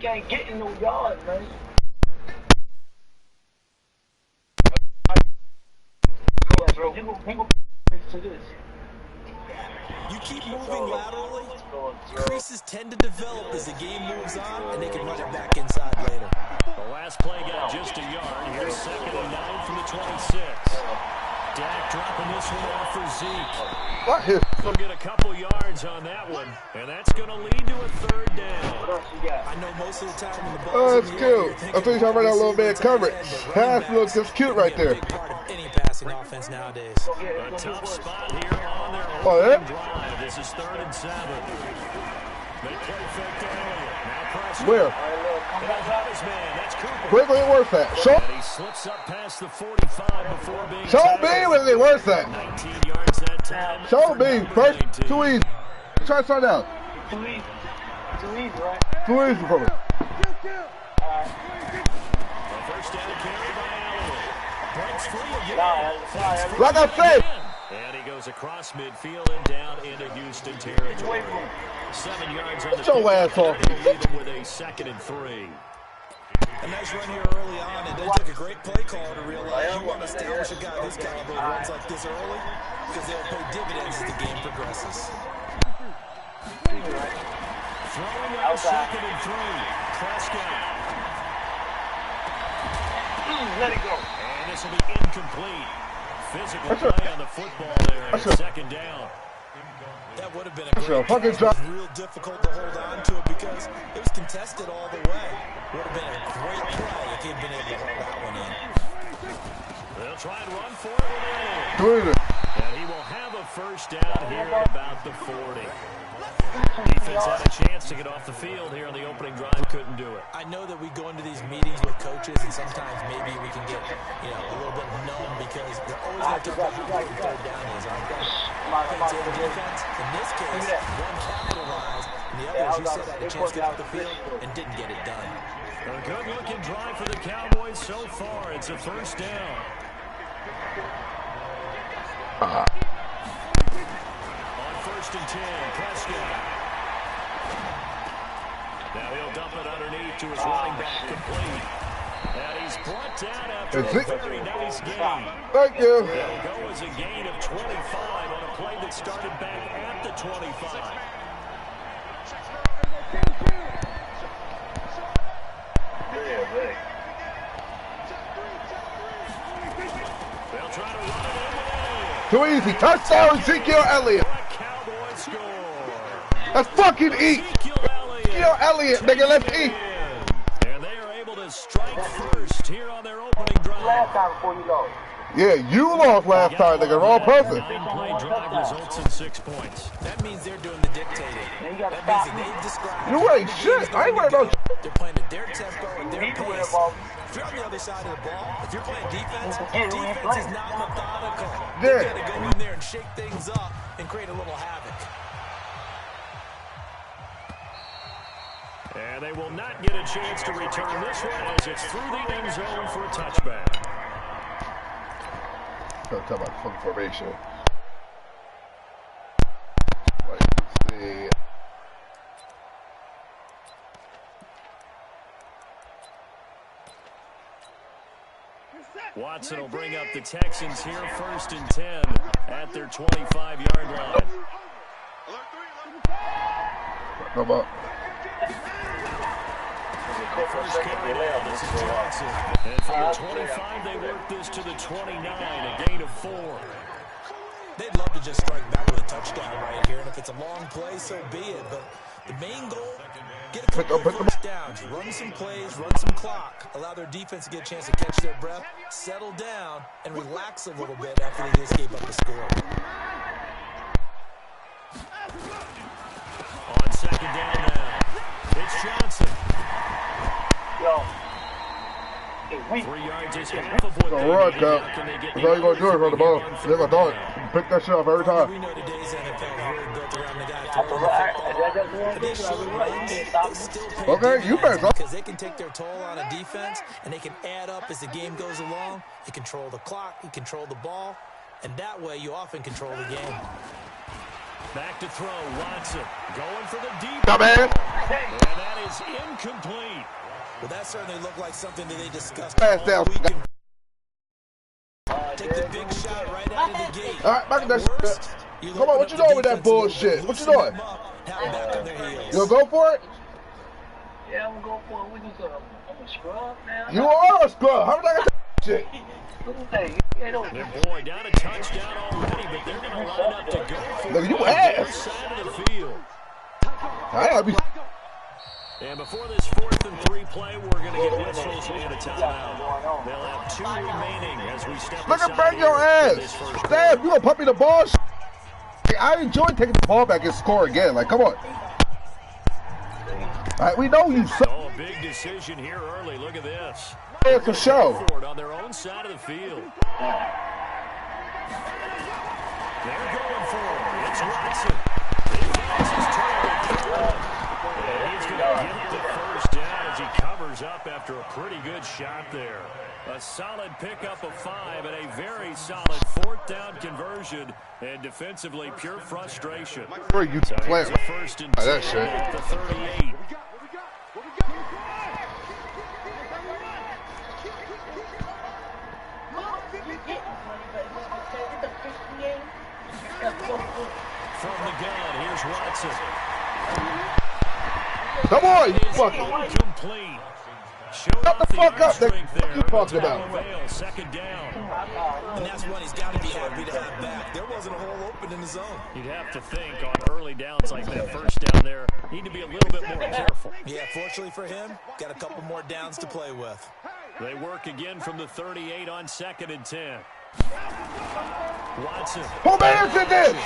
ain't getting no yards, man. You keep moving laterally, creases tend to develop as the game moves on, and they can run it back inside later. The last play got just a yard. Here's 2nd and 9 from the 26. Dak dropping this one off for Zeke. He'll get a couple yards on that one, and that's going to lead to a 3rd down. I know most of the time when the ball that's cute. I think I ran out a little bit of coverage. Pass looks just cute right there. Any passing offense nowadays. A tough spot here on their opening drive. This is 3rd and 7. They play fake to Elliott. Now pressure. Where? His man. That's Cooper. Quickly worth that. Show. And he slips up past the 45 before being Show me when they worth that. 19 yards that time. Show me. First, too easy. Try to start out. Too easy. Too easy, right? Too easy for me. First down carry by Elliott. Breaks free again. Like I said. And he goes across midfield and down into Houston territory. 7 yards on the Show ass off. leave him with a 2nd and 3. A nice run here early on, and it took a great play call to realize you want to establish a guy this caliber who runs like this early because they'll pay dividends as the game progresses. Throwing out 2nd and 3. Prescott. Let it go. And this will be incomplete. Physical play on the football there. 2nd down. That would have been a great catch. It was real difficult to hold on to it because it was contested all the way. Would have been a great play if he'd been able to hold that one in. They'll try and run for it with Elliott. And he will have a first down here at about the 40. Defense had a chance to get off the field here on the opening drive. Couldn't do it. I know that we go into these meetings with coaches, and sometimes maybe we can get, a little bit numb because they're always going to talk about how important 3rd down is on defense. In this case, one capitalized, and the other, as you said, had a chance to get off the field and didn't get it done. A good-looking drive for the Cowboys so far. It's a first down. On 1st and 10, Prescott. Now he'll dump it underneath to his running back, complete. And he's brought down after a very nice gain. Thank you. It'll go as a gain of 25 on a play that started back at the 25. They'll try to run it in with Elliott. Too easy. Touchdown, Ezekiel Elliott. Cowboys score. Let's fucking eat. Ezekiel Elliott, nigga, let's eat. And they are able to strike first here on their opening drive. Last time before you lost. Yeah, you lost last time, nigga. Wrong person. 9-play drive results in 6 points. That means they're doing the dictating. That means that they've described. You ain't shit. I ain't worried about you. They're playing at their tempo and their pace. If you're on the other side of the ball, if you're playing defense, defense is not methodical. You got to go in there and shake things up and create a little havoc. And they will not get a chance to return this one as it's through the end zone for a touchback. Talk about fucking formation. Let's see. Watson will bring up the Texans here, 1st and 10 at their 25-yard line. Come on. First carry now, this is Johnson. And from the 25, they work this to the 29, a gain of 4. They'd love to just strike back with a touchdown right here, and if it's a long play, so be it. But the main goal, get a couple of first downs, run some plays, run some clock, allow their defense to get a chance to catch their breath, settle down, and relax a little bit after they just gave up the score. On 2nd down now, it's Johnson. Yo. 3 yards is half of what they run, need. Cap. That's all you're going to do is run the ball. They're going to throw it. Pick that shit up every time. We know today's NFL is really built around the guy throwing the football. Okay, you better. Because they can take their toll on a defense, and they can add up as the game goes along. You control the clock, you control the ball, and that way you often control the game. Back to throw, Watson. Going for the deep. Come man. And that is incomplete. Well, that certainly looked like something that they discussed Pass all down. weekend. Take the big shot right out of the gate. All right, back in that shit. Come on, what you doing with that bullshit? What you doing? You gonna go for it? Yeah, I'm gonna go for it. I'm a scrub now. You are a scrub. How did I get that shit? Hey, Their boy down a touchdown already, but they're going to line up to go for Look, you it on the ass. side of the field. I gotta be. And before this 4th and 3 play, we're going to get whistles and a timeout. They'll have 2 remaining as we step Look at aside bang your here ass. for this first Stab, you gonna pump me the ball? I enjoy taking the ball back and score again. Like, come on. All right, we know you suck. Oh, a big decision here early. Look at this. Yeah, for sure. On their own side of the field. They're going for it. It's Watson. He finds his target. And he's going to get the first down as he covers up after a pretty good shot there. A solid pickup of 5 and a very solid 4th down conversion. And defensively, pure frustration. Where you So playing? here's a 1st and 10 That shit. at the 38. From the gun, here's Watson. Come on, you It's fucking. incomplete. Showed Shut off the fuck arm up, strength nigga. there, You but talking it's about? not avail. 2nd down. And that's one he's got to be happy to have back. There wasn't a hole open in the zone. You'd have to think on early downs like that 1st down there, need to be a little bit more careful. Yeah, fortunately for him, got a couple more downs to play with. They work again from the 38 on 2nd and 10. Watson. Who dances this?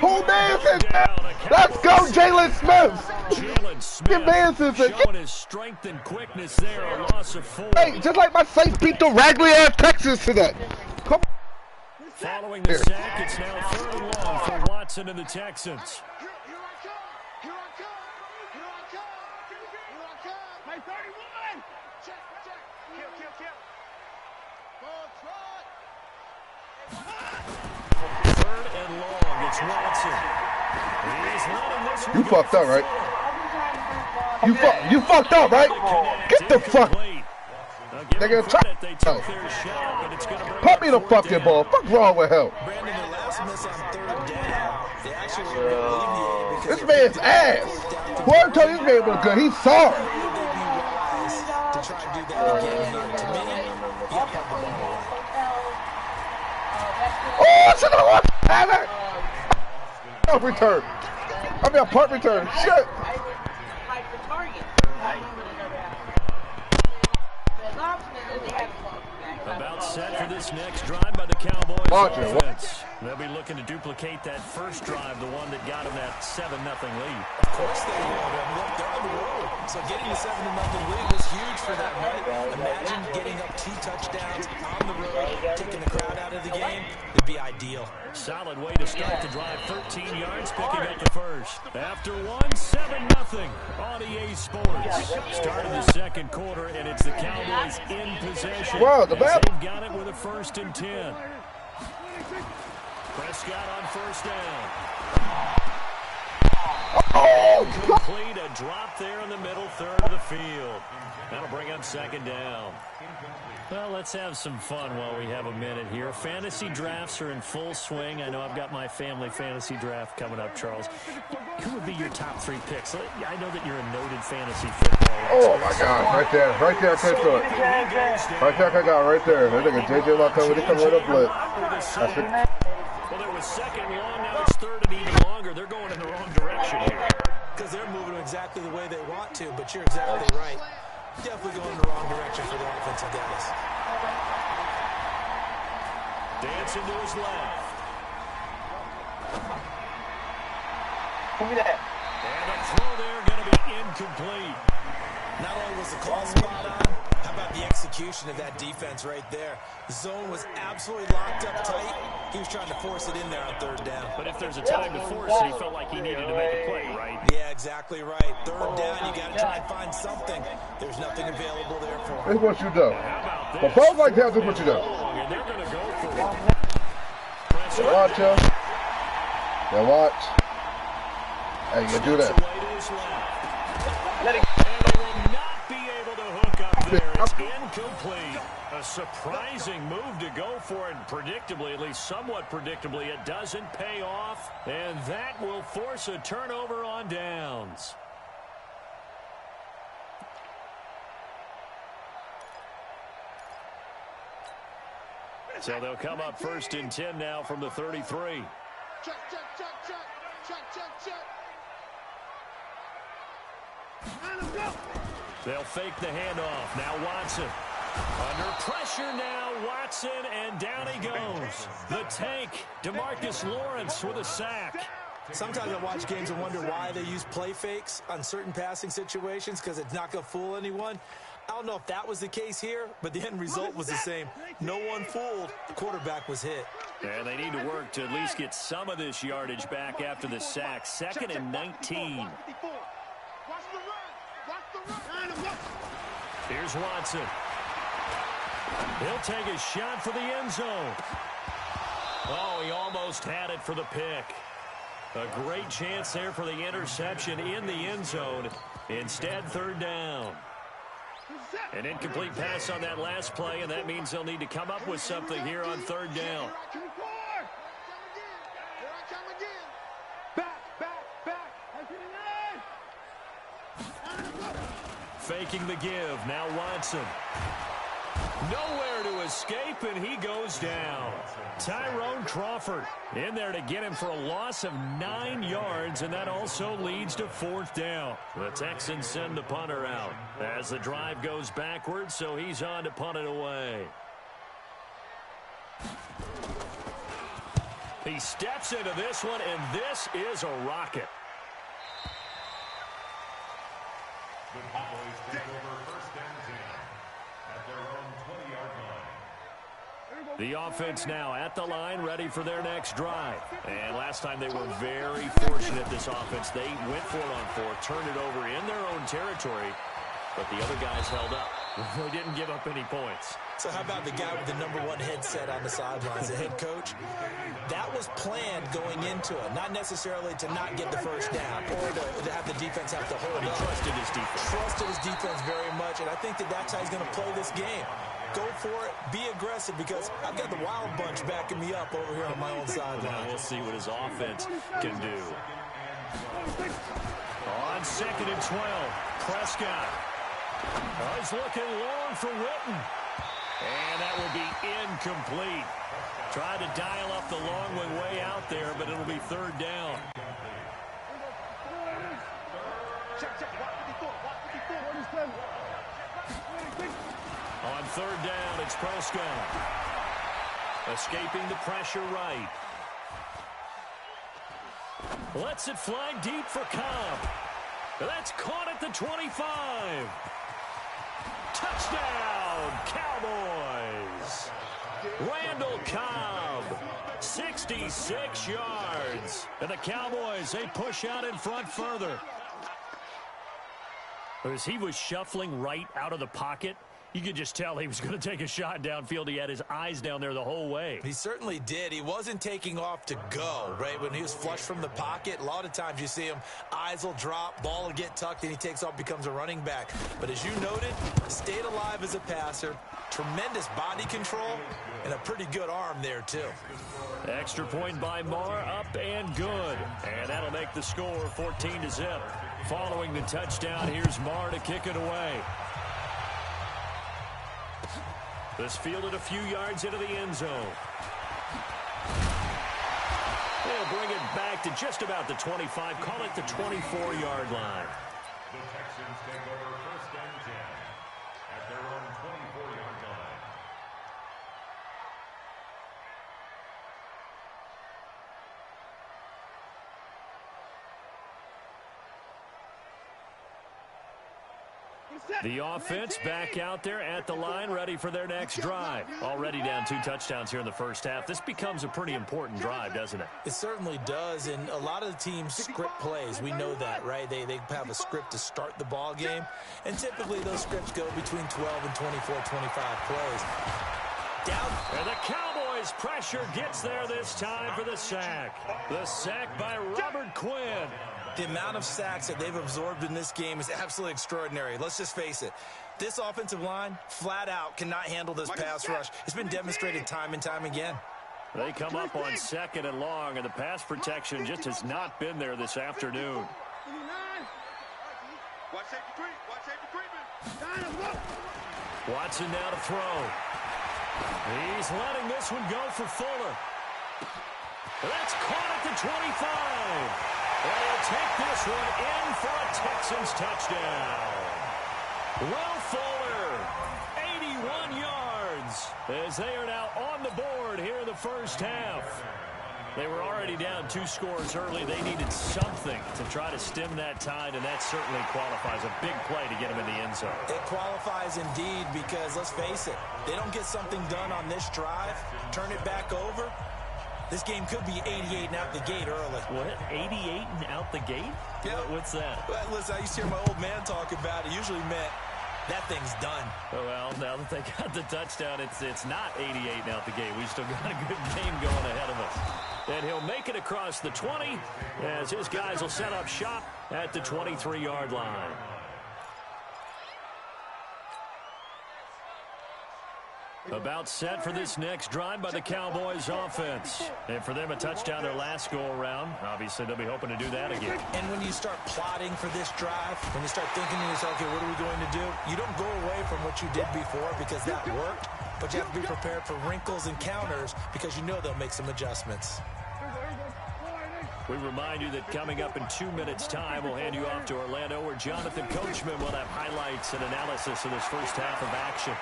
Who dances this? Let's go, Jalen Smith. Jalen Smith Get dances this. showing his strength and quickness there. A loss of 4. Hey, just like my Saints beat the raggedy ass Texans today. Come on. Following the sack, it's now 3rd and long for Watson and the Texans. Third and long, it's Watson. He's letting this one You go fucked up, for right? 4. You fucked up, right? Get the fuck. Nigga, try. Pump me the fucking ball. Fuck wrong with him? Brandon, their last miss on 3rd down, they actually were alleviated because This man's ass. Whoever told you this man was good, he's sorry. they'd be wise to try and do that again here. To me, you got to pump the ball away. Oh, shit, I want that. Punt return. I mean, a punt return. Shit. About set for this next drive by the Cowboys offense. They'll be looking to duplicate that first drive, the one that got them that 7-0 lead. Of course they would. And look, they're on the road. So getting a 7-0 lead was huge for them, right? Imagine getting up 2 touchdowns on the road, taking the crowd out of the game. It'd be ideal. Solid way to start the drive. 13 yards, picking up the first. After 7-0 on EA Sports. Started the 2nd quarter, and it's the Cowboys in possession. Wow, the bad. They've got it with a 1st and 10. Prescott on 1st down. Oh, Complete, a drop there in the middle third of the field. That'll bring up 2nd down. Well, let's have some fun while we have a minute here. Fantasy drafts are in full swing. I know I've got my family fantasy draft coming up, Charles. Who would be your top 3 picks? I know that you're a noted fantasy football oh my God, right there, I can't throw it. Right there, I got right there. That nigga JJ Lock coming, he coming right up blitz. That's it. Well, there was 2nd long, now it's 3rd and even longer. They're going in the wrong direction here. Because they're moving exactly the way they want to, but you're exactly right. Definitely going in the wrong direction for the offensive guys. Dancing to his left. Give me that. And a throw there going to be incomplete. Not only was the call spot on, how about the execution of that defense right there? The zone was absolutely locked up tight. He was trying to force it in there on 3rd down. But if there's a time to force it, he felt like he needed to make a play, right? Yeah, exactly right. 3rd down, you got to try and find something. There's nothing available there for him. This is what you do. How about But folks like that, this is what you do. And they're going to go for it. Watch him. Now watch. Hey, you do that. Let it. And they will not be able to hook up there. It's incomplete. A surprising move to go for it. Predictably, at least somewhat predictably, it doesn't pay off. And that will force a turnover on downs. So they'll come up 1st and 10 now from the 33. Check. They'll fake the handoff. Now Watson. Under pressure now, Watson, and down he goes. The tank, DeMarcus Lawrence with a sack. Sometimes I watch games and wonder why they use play fakes on certain passing situations because it's not going to fool anyone. I don't know if that was the case here, but the end result was the same. No one fooled. The quarterback was hit. And they need to work to at least get some of this yardage back after the sack. 2nd and 19. Here's Watson. He'll take a shot for the end zone. Oh, he almost had it for the pick. A great chance there for the interception in the end zone. Instead, 3rd down. An incomplete pass on that last play, and that means they'll need to come up with something here on 3rd down. Faking the give. Now Watson. Nowhere to escape, and he goes down. Tyrone Crawford in there to get him for a loss of 9 yards, and that also leads to 4th down. The Texans send the punter out as the drive goes backwards, so he's on to punt it away. He steps into this one, and this is a rocket. The Cowboys take over 1st and 10 at their own 20-yard line. The offense now at the line, ready for their next drive. And last time they were very fortunate, this offense. They went for it on 4th, turned it over in their own territory, but the other guys held up. They didn't give up any points. So how about the guy with the #1 headset on the sidelines, the head coach? That was planned going into it, not necessarily to not get the 1st down or to have the defense have to hold up. He trusted his defense. Trusted his defense very much, and I think that's how he's going to play this game. Go for it, be aggressive, because I've got the Wild Bunch backing me up over here on my own sideline. We'll see what his offense can do. On 2nd and 12, Prescott. Oh, he's looking long for Witten. And that will be incomplete. Tried to dial up the long one way out there, but it'll be 3rd down. On 3rd down, it's Prescott. Escaping the pressure right. Lets it fly deep for Cobb. That's caught at the 25. Touchdown, Cowboys. Randall Cobb, 66 yards. And the Cowboys, they push out in front further. As he was shuffling right out of the pocket, you could just tell he was going to take a shot downfield. He had his eyes down there the whole way. He certainly did. He wasn't taking off to go, right? When he was flush from the pocket, a lot of times you see him, eyes will drop, ball will get tucked, and he takes off, becomes a running back. But as you noted, stayed alive as a passer, tremendous body control, and a pretty good arm there, too. Extra point by Marr, up and good. And that'll make the score 14-0. Following the touchdown, here's Marr to kick it away. This fielded a few yards into the end zone. They'll bring it back to just about the 25. Call it the 24-yard line. The Texans take over 1st and 10 at their own 24-yard line. The offense back out there at the line, ready for their next drive. Already down 2 touchdowns here in the first half. This becomes a pretty important drive, doesn't it? It certainly does, and a lot of the teams script plays. We know that, right? They have a script to start the ball game, and typically those scripts go between 12 and 24, 25 plays. Down. And the Cowboys Cowboys pressure gets there this time for the sack. The sack by Robert Quinn. The amount of sacks that they've absorbed in this game is absolutely extraordinary. Let's just face it. This offensive line, flat out, cannot handle this pass rush. It's been demonstrated time and time again. They come up on 2nd and long, and the pass protection just has not been there this afternoon. Watson now to throw. He's letting this one go for Fuller. That's caught at the 25. And he'll take this one in for a Texans touchdown. Will Fuller, 81 yards, as they are now on the board here in the first half. They were already down 2 scores early. They needed something to try to stem that tide, and that certainly qualifies. A big play to get them in the end zone. It qualifies indeed because, let's face it, they don't get something done on this drive, turn it back over, this game could be 88 and out the gate early. What? 88 and out the gate? Yeah. What's that? Well, listen, I used to hear my old man talk about it. Usually meant that thing's done. Well, now that they got the touchdown, it's not 88 and out the gate. We still got a good game going ahead of us. And he'll make it across the 20 as his guys will set up shop at the 23-yard line. About set for this next drive by the Cowboys offense. And for them, a touchdown their last go-around. Obviously, they'll be hoping to do that again. And when you start plotting for this drive, when you start thinking to yourself, okay, what are we going to do? You don't go away from what you did before because that worked, but you have to be prepared for wrinkles and counters because you know they'll make some adjustments. We remind you that coming up in 2 minutes' time, we'll hand you off to Orlando, where Jonathan Coachman will have highlights and analysis of this first half of action.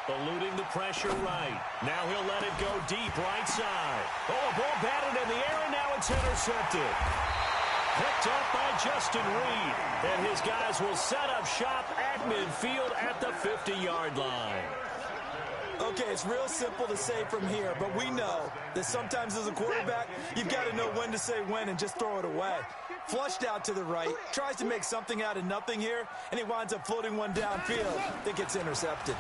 Eluding the pressure right. Now he'll let it go deep right side. Oh, a ball batted in the air, and now it's intercepted. Picked up by Justin Reed. And his guys will set up shop at midfield at the 50-yard line. Okay, it's real simple to say from here, but we know that sometimes as a quarterback, you've got to know when to say when and just throw it away. Flushed out to the right, tries to make something out of nothing here, and he winds up floating one downfield that gets intercepted.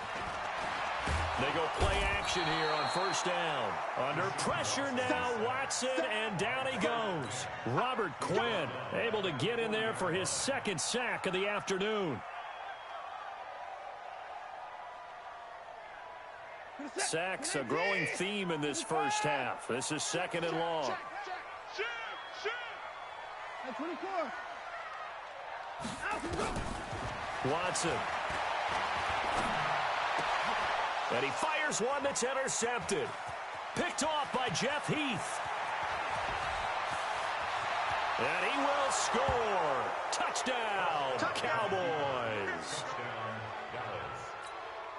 They go play action here on first down. Under pressure now, Watson, and down he goes. Robert Quinn able to get in there for his second sack of the afternoon. Sacks, a growing theme in this first half. This is 2nd and long. Watson. And he fires one that's intercepted. Picked off by Jeff Heath. And he will score. Touchdown, Cowboys.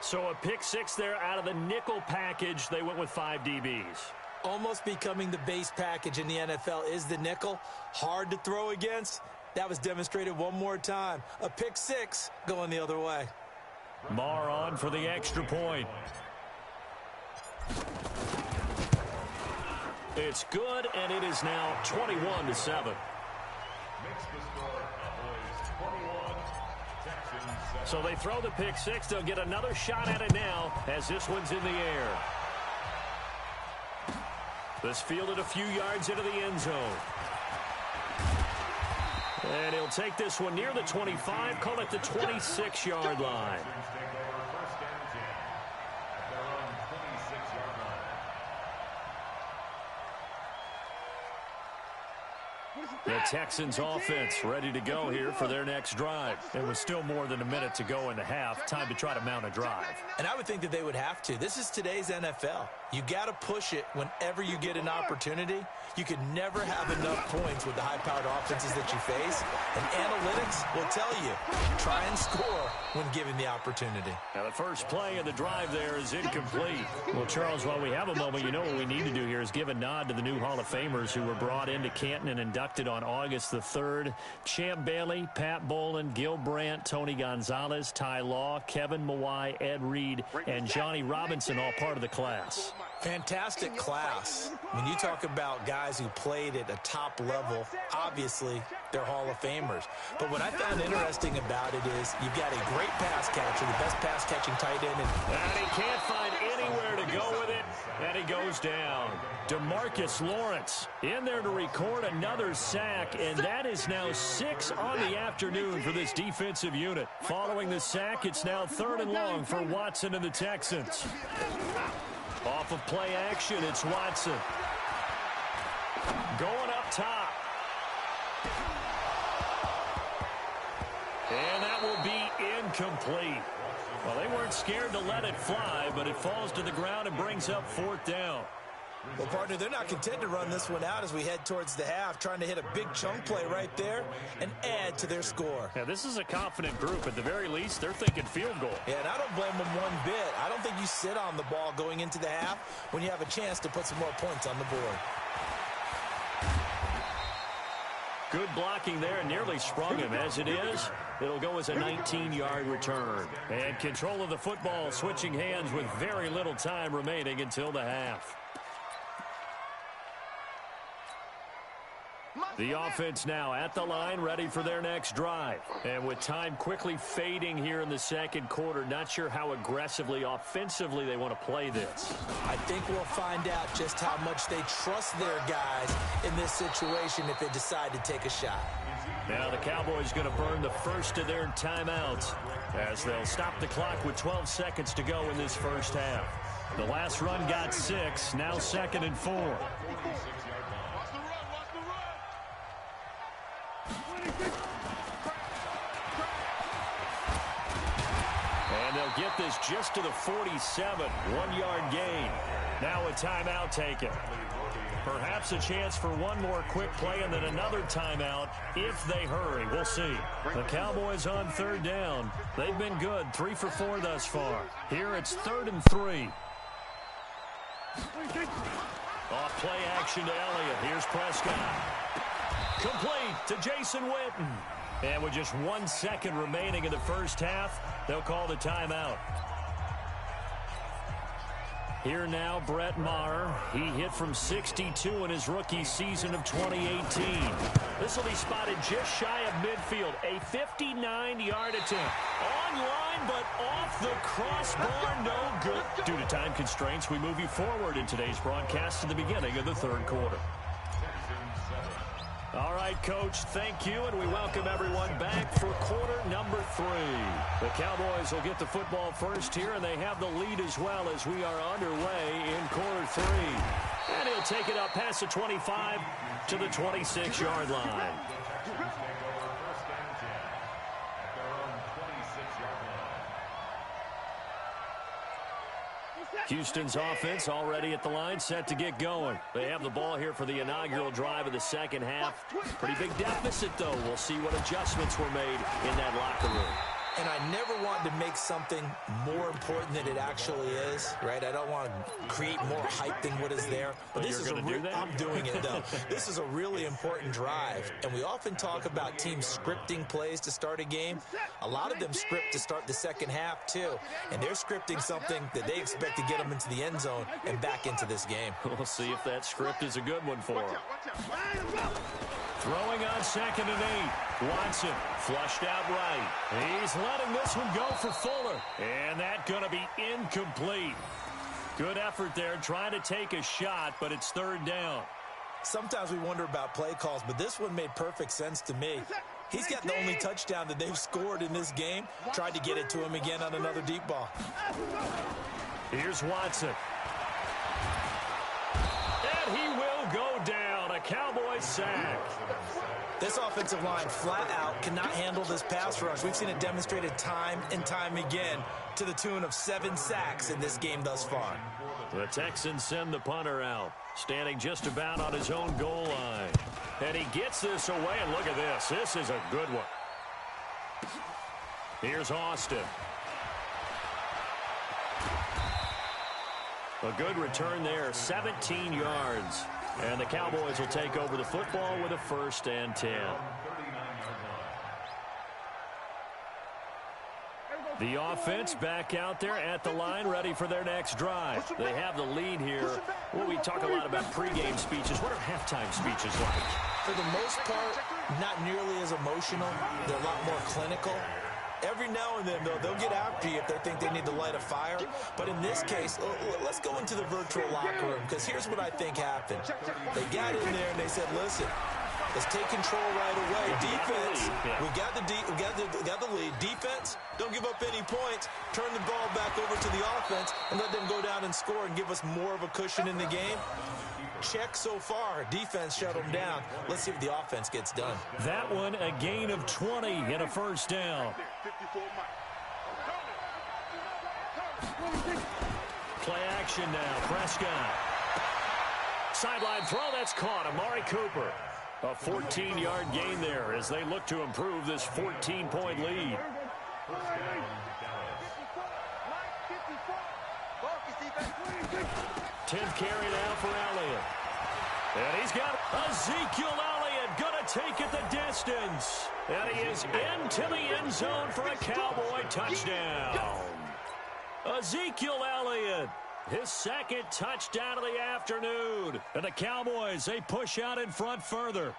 So a pick 6 there out of the nickel package. They went with 5 DBs. Almost becoming the base package in the NFL is the nickel. Hard to throw against. That was demonstrated one more time. A pick 6 going the other way. Marr on for the extra point. It's good, and it is now 21-7. So they throw the pick 6. They'll get another shot at it now as this one's in the air. This fielded a few yards into the end zone. And he'll take this one near the 25, call it the 26-yard line. The Texans offense ready to go here for their next drive. It was still more than a minute to go in the half. Time to try to mount a drive. And I would think that they would have to. This is today's NFL. You got to push it whenever you get an opportunity. You could never have enough points with the high-powered offenses that you face. And analytics will tell you, try and score when given the opportunity. Now the first play of the drive there is incomplete. Well, Charles, while we have a moment, you know what we need to do here is give a nod to the new Hall of Famers who were brought into Canton and inducted on August the 3rd. Champ Bailey, Pat Bolin, Gil Brandt, Tony Gonzalez, Ty Law, Kevin Mawai, Ed Reed, and Johnny Robinson, all part of the class. Fantastic class. When you talk about guys who played at a top level, obviously they're Hall of Famers. But what I found interesting about it is you've got a great pass catcher, the best pass-catching tight end. And he can't find anywhere to go with it. And he goes down. DeMarcus Lawrence in there to record another sack, and that is now 6 on the afternoon for this defensive unit. Following the sack, it's now 3rd and long for Watson and the Texans. Off of play action, it's Watson. Going up top. And that will be incomplete. Well, they weren't scared to let it fly, but it falls to the ground and brings up 4th down. Well, partner, they're not content to run this one out as we head towards the half, trying to hit a big chunk play right there and add to their score. Yeah, this is a confident group. At the very least, they're thinking field goal. Yeah, and I don't blame them one bit. I don't think you sit on the ball going into the half when you have a chance to put some more points on the board. Good blocking there, nearly sprung him. As it is, it'll go as a 19-yard return. And control of the football switching hands with very little time remaining until the half. The offense now at the line, ready for their next drive. And with time quickly fading here in the second quarter, not sure how aggressively, offensively they want to play this. I think we'll find out just how much they trust their guys in this situation if they decide to take a shot. Now the Cowboys going to burn the first of their timeouts as they'll stop the clock with 12 seconds to go in this first half. The last run got 6, now 2nd and 4. And they'll get this just to the 47, 1-yard gain. Now a timeout taken. Perhaps a chance for one more quick play and then another timeout if they hurry. We'll see. The Cowboys on 3rd down. They've been good, 3 for 4 thus far. Here it's 3rd and 3. Off play action to Elliott. Here's Prescott. Complete to Jason Witten. And with just 1 second remaining in the first half, they'll call the timeout. Here now, Brett Maher. He hit from 62 in his rookie season of 2018. This will be spotted just shy of midfield. A 59-yard attempt. Online, but off the crossbar, no good. Due to time constraints, we move you forward in today's broadcast to the beginning of the 3rd quarter. All right, Coach, thank you, and we welcome everyone back for quarter number 3. The Cowboys will get the football first here, and they have the lead as well as we are underway in quarter 3. And he'll take it up past the 25 to the 26-yard line. Houston's offense already at the line, set to get going. They have the ball here for the inaugural drive of the second half. Pretty big deficit, though. We'll see what adjustments were made in that locker room. And I never wanted to make something more important than it actually is, right? I don't want to create more hype than what is there. But this is I'm doing it, though. This is a really important drive. And we often talk about teams scripting plays to start a game. A lot of them script to start the second half, too. And they're scripting something that they expect to get them into the end zone and back into this game. We'll see if that script is a good one for them. Throwing on 2nd and 8. Watson flushed out right. He's letting this one go for Fuller. And that's going to be incomplete. Good effort there trying to take a shot, but it's 3rd down. Sometimes we wonder about play calls, but this one made perfect sense to me. He's got the only touchdown that they've scored in this game. Tried to get it to him again on another deep ball. Here's Watson. And he will go down. A Cowboys sack. This offensive line flat out cannot handle this pass rush. We've seen it demonstrated time and time again to the tune of 7 sacks in this game thus far. The Texans send the punter out, standing just about on his own goal line. And he gets this away, and look at this. This is a good one. Here's Austin. A good return there, 17 yards. And the Cowboys will take over the football with a 1st and 10. The offense back out there at the line, ready for their next drive. They have the lead here. Well, we talk a lot about pregame speeches. What are halftime speeches like? For the most part, not nearly as emotional. They're a lot more clinical. every now and then, though, they'll get after you if they think they need to light a fire. But in this case, let's go into the virtual locker room, because here's what I think happened. They got in there and they said, listen, let's take control right away. Defense, we got the lead. Defense, don't give up any points. Turn the ball back over to the offense and let them go down and score and give us more of a cushion in the game. Check so far. Defense shut them down. Let's see if the offense gets done. That one, a gain of 20 and a first down. Play action now. Prescott. Sideline throw, that's caught. Amari Cooper. A 14-yard gain there as they look to improve this 14-point lead. Tenth carry now for Elliott. And he's got Ezekiel Elliott going to take it the distance. And he is into the end zone for a Cowboy touchdown. Ezekiel Elliott, his second touchdown of the afternoon. And the Cowboys, they push out in front further.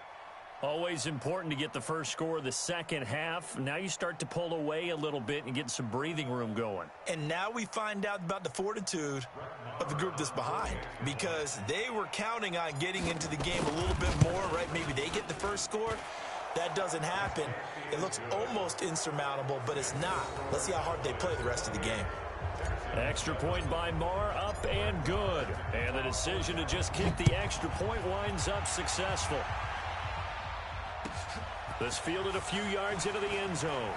Always important to get the first score of the second half. Now you start to pull away a little bit and get some breathing room going. And now we find out about the fortitude of the group that's behind, because they were counting on getting into the game a little bit more, right? Maybe they get the first score. That doesn't happen. It looks almost insurmountable, but it's not. Let's see how hard they play the rest of the game. Extra point by Marr, up and good. And the decision to just kick the extra point winds up successful. This fielded a few yards into the end zone.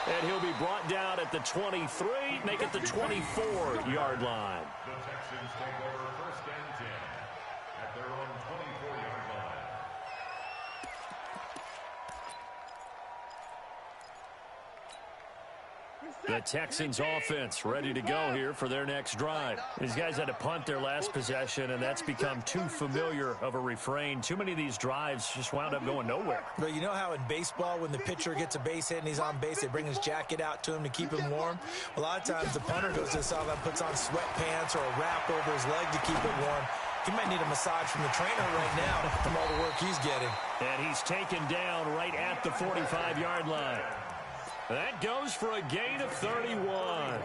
And he'll be brought down at the 23, make it the 24-yard line. The Texans take over first and 10 at their own 24-yard line. The Texans offense ready to go here for their next drive. These guys had to punt their last possession, and that's become too familiar of a refrain. Too many of these drives just wound up going nowhere. But you know how in baseball, when the pitcher gets a base hit and he's on base, they bring his jacket out to him to keep him warm? A lot of times the punter goes to the sideline, puts on sweatpants or a wrap over his leg to keep it warm. He might need a massage from the trainer right now from all the work he's getting. And he's taken down right at the 45-yard line. That goes for a gain of 31.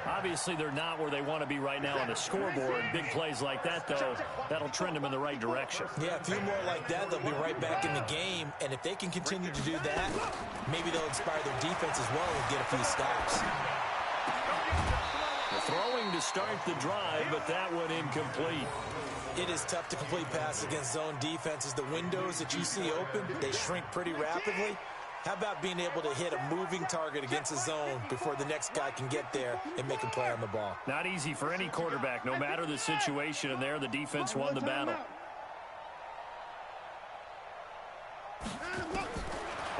Obviously, they're not where they want to be right now on the scoreboard. Big plays like that, though, that'll trend them in the right direction. Yeah, a few more like that, they'll be right back in the game. And if they can continue to do that, maybe they'll inspire their defense as well and get a few stops. Throwing to start the drive, but that one incomplete. It is tough to complete passes against zone defenses. The windows that you see open, they shrink pretty rapidly. How about being able to hit a moving target against a zone before the next guy can get there and make a play on the ball? Not easy for any quarterback, no matter the situation, and there the defense won the battle.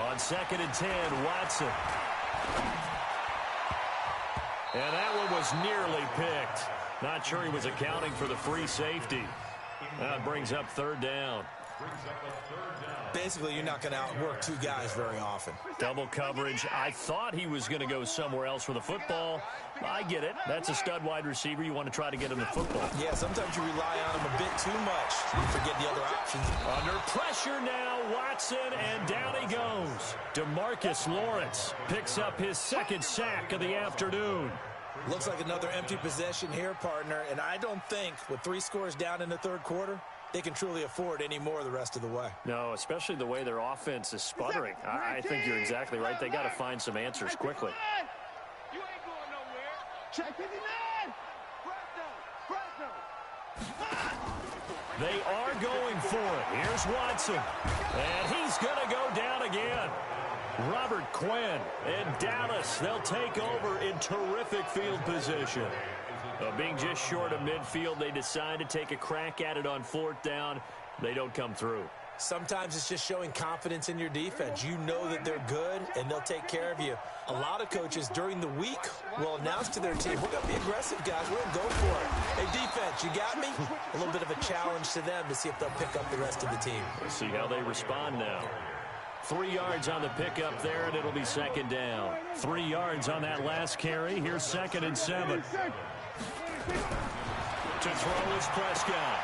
On 2nd and 10, Watson. And that one was nearly picked. Not sure he was accounting for the free safety. That brings up 3rd down. Basically, you're not going to outwork two guys very often. Double coverage. I thought he was going to go somewhere else for the football. I get it. That's a stud wide receiver. You want to try to get him the football. Yeah, sometimes you rely on him a bit too much. You forget the other options. Under pressure now, Watson, and down he goes. DeMarcus Lawrence picks up his 2nd sack of the afternoon. Looks like another empty possession here, partner, and I don't think with 3 scores down in the 3rd quarter, they can truly afford any more the rest of the way. No, especially the way their offense is sputtering. I think you're exactly right. They got to find some answers quickly. You ain't going nowhere. Check 59. They are going for it. Here's Watson. And he's going to go down again. Robert Quinn and Dallas, they'll take over in terrific field position. Being just short of midfield, they decide to take a crack at it on 4th down. They don't come through. Sometimes it's just showing confidence in your defense. You know that they're good, and they'll take care of you. A lot of coaches during the week will announce to their team, we're going to be aggressive, guys. We're going to go for it. Hey, defense, you got me? A little bit of a challenge to them to see if they'll pick up the rest of the team. We'll see how they respond now. 3 yards on the pickup there, and it'll be 2nd down. 3 yards on that last carry. Here's 2nd and 7. To throw is Prescott.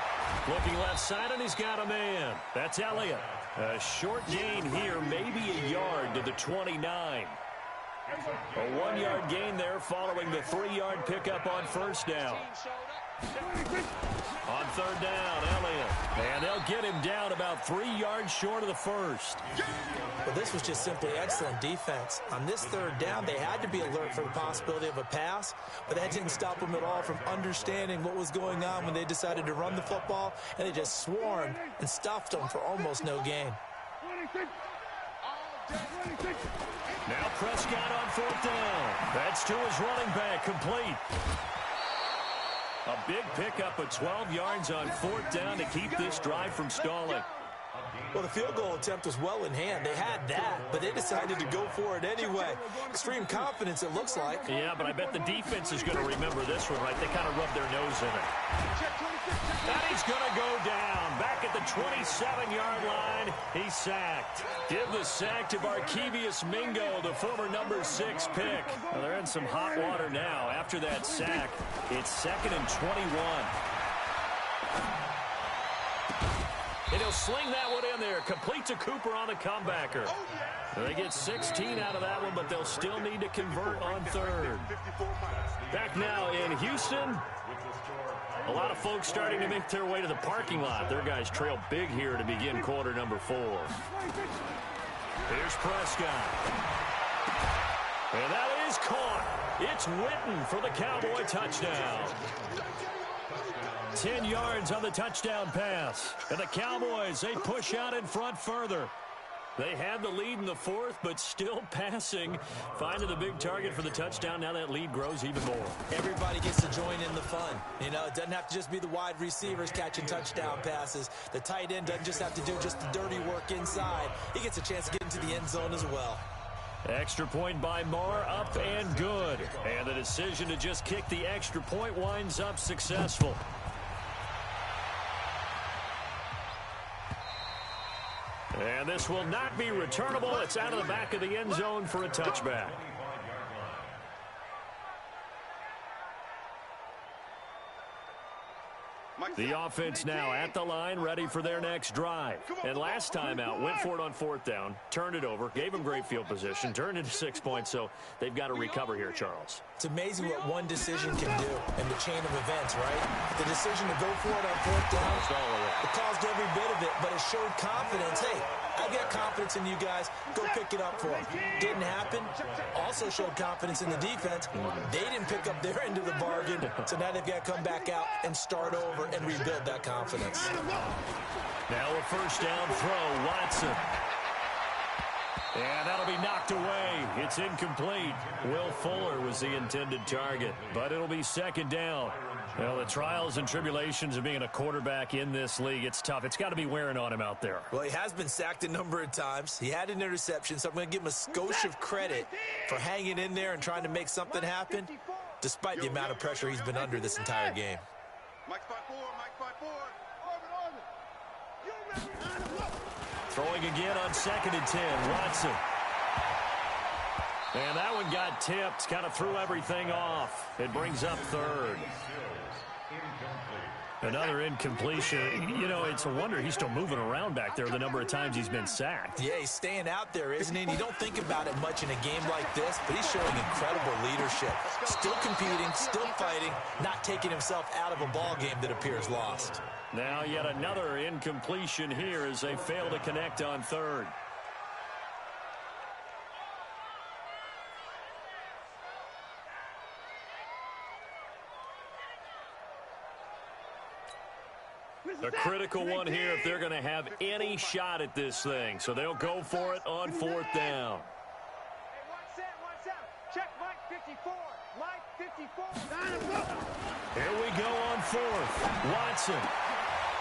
Looking left side, and he's got a man. That's Elliott. A short gain here, maybe a yard to the 29. A 1-yard gain there following the 3-yard pickup on first down. On third down, Elliott. And they'll get him down about 3 yards short of the first. Well, this was just simply excellent defense. On this third down, they had to be alert for the possibility of a pass, but that didn't stop them at all from understanding what was going on when they decided to run the football, and they just swarmed and stuffed them for almost no gain. Now Prescott on fourth down. That's to his running back, complete. A big pickup of 12 yards on fourth down to keep this drive from stalling. Well, the field goal attempt was well in hand. They had that, but they decided to go for it anyway. Extreme confidence, it looks like. Yeah, but I bet the defense is going to remember this one, right? They kind of rubbed their nose in it. And he's going to go down. Back at the 27-yard line, he's sacked. Give the sack to Barkevius Mingo, the former number 6 pick. Well, they're in some hot water now. After that sack, it's 2nd and 21. And he'll sling that one in there. Complete to Cooper on the comebacker. They get 16 out of that one, but they'll still need to convert on third. Back now in Houston. A lot of folks starting to make their way to the parking lot. Their guys trail big here to begin quarter number 4. Here's Prescott. And that is caught. It's Witten for the Cowboy touchdown. 10 yards on the touchdown pass. And the Cowboys, they push out in front further. They had the lead in the 4th, but still passing. Finding the big target for the touchdown. Now that lead grows even more. Everybody gets to join in the fun. You know, it doesn't have to just be the wide receivers catching touchdown passes. The tight end doesn't just have to do just the dirty work inside. He gets a chance to get into the end zone as well. Extra point by Marr, up and good. And the decision to just kick the extra point winds up successful. And this will not be returnable. It's out of the back of the end zone for a touchback. The offense now at the line, ready for their next drive. And last time out, went for it on fourth down, turned it over, gave them great field position, turned it to 6 points, so they've got to recover here, Charles. It's amazing what one decision can do in the chain of events, right? The decision to go for it on fourth down, it caused every bit of it, but it showed confidence. Hey, I've got confidence in you guys. Go pick it up for them. Didn't happen. Also showed confidence in the defense. They didn't pick up their end of the bargain, so now they've got to come back out and start over and rebuild that confidence. Now a first down throw, Watson. And that'll be knocked away. It's incomplete. Will Fuller was the intended target, but it'll be second down. Well, the trials and tribulations of being a quarterback in this league, it's tough. It's got to be wearing on him out there. Well, he has been sacked a number of times. He had an interception, so I'm going to give him a skosh of credit for hanging in there and trying to make something happen, despite the amount of pressure he's been under this entire game. Throwing again on 2nd and 10, Watson. And that one got tipped, kind of threw everything off. It brings up third. Another incompletion. You know, it's a wonder he's still moving around back there the number of times he's been sacked. Yeah, he's staying out there, isn't he? And you don't think about it much in a game like this, but he's showing incredible leadership. Still competing, still fighting, not taking himself out of a ball game that appears lost. Now yet another incompletion here as they fail to connect on third. A critical one here if they're going to have any shot at this thing. So they'll go for it on fourth down. Check Mike 54. Mike 54. Here we go on fourth. Watson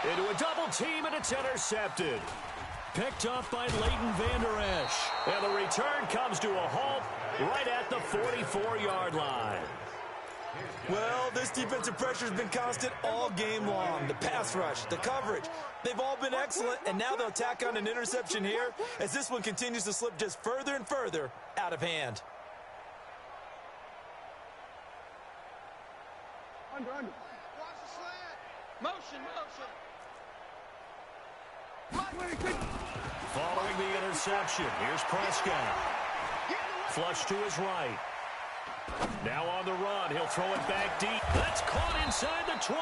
into a double team, and it's intercepted. Picked up by Leighton Vander Esch. And the return comes to a halt right at the 44-yard line. Well, this defensive pressure has been constant all game long. The pass rush, the coverage, they've all been excellent, and now they'll tack on an interception here as this one continues to slip just further and further out of hand. Under. Watch the slant. Motion. Following the interception, here's Prescott. Flush to his right. Now on the run, he'll throw it back deep. That's caught inside the 20.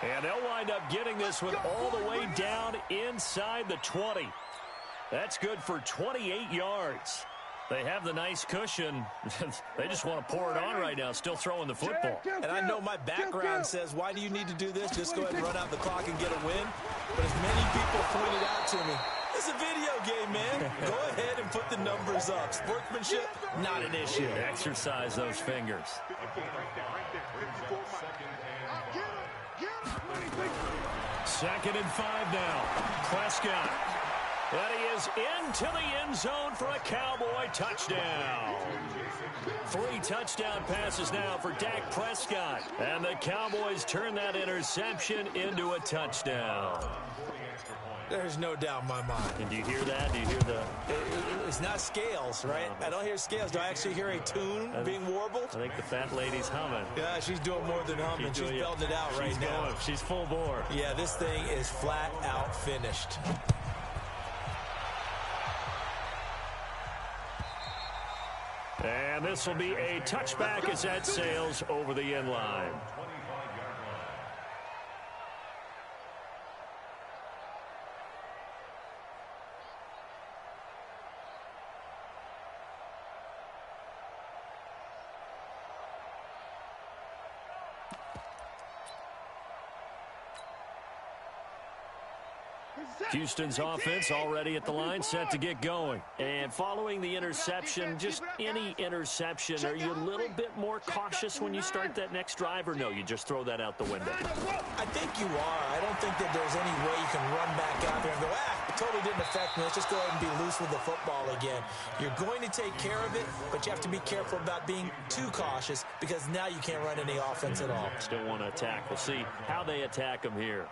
And they'll wind up getting this one all the way down inside the 20. That's good for 28 yards. They have the nice cushion. They just want to pour it on right now, still throwing the football. And I know my background says, why do you need to do this? Just go ahead and run out the clock and get a win. But as many people pointed out to me, it's a video game, man. Go ahead and put the numbers up. Sportsmanship, not an issue. Exercise those fingers. Second and 5 now. Prescott. And he is into the end zone for a Cowboy touchdown. 3 touchdown passes now for Dak Prescott. And the Cowboys turn that interception into a touchdown. There's no doubt in my mind. And do you hear that? Do you hear the... It's not scales, right? I don't hear scales. Do I actually hear a tune being warbled? I think the fat lady's humming. Yeah, she's doing more than humming. She's belting it out right now. She's full bore. Yeah, this thing is flat out finished. And this will be a touchback as that sails over the end line. Houston's offense already at the line, set to get going. And following the interception, just any interception, are you a little bit more cautious when you start that next drive, or no, you just throw that out the window? I think you are. I don't think that there's any way you can run back out there and go, it totally didn't affect me. Let's just go ahead and be loose with the football again. You're going to take care of it, but you have to be careful about being too cautious because now you can't run any offense at all. Still want to attack. We'll see how they attack them here.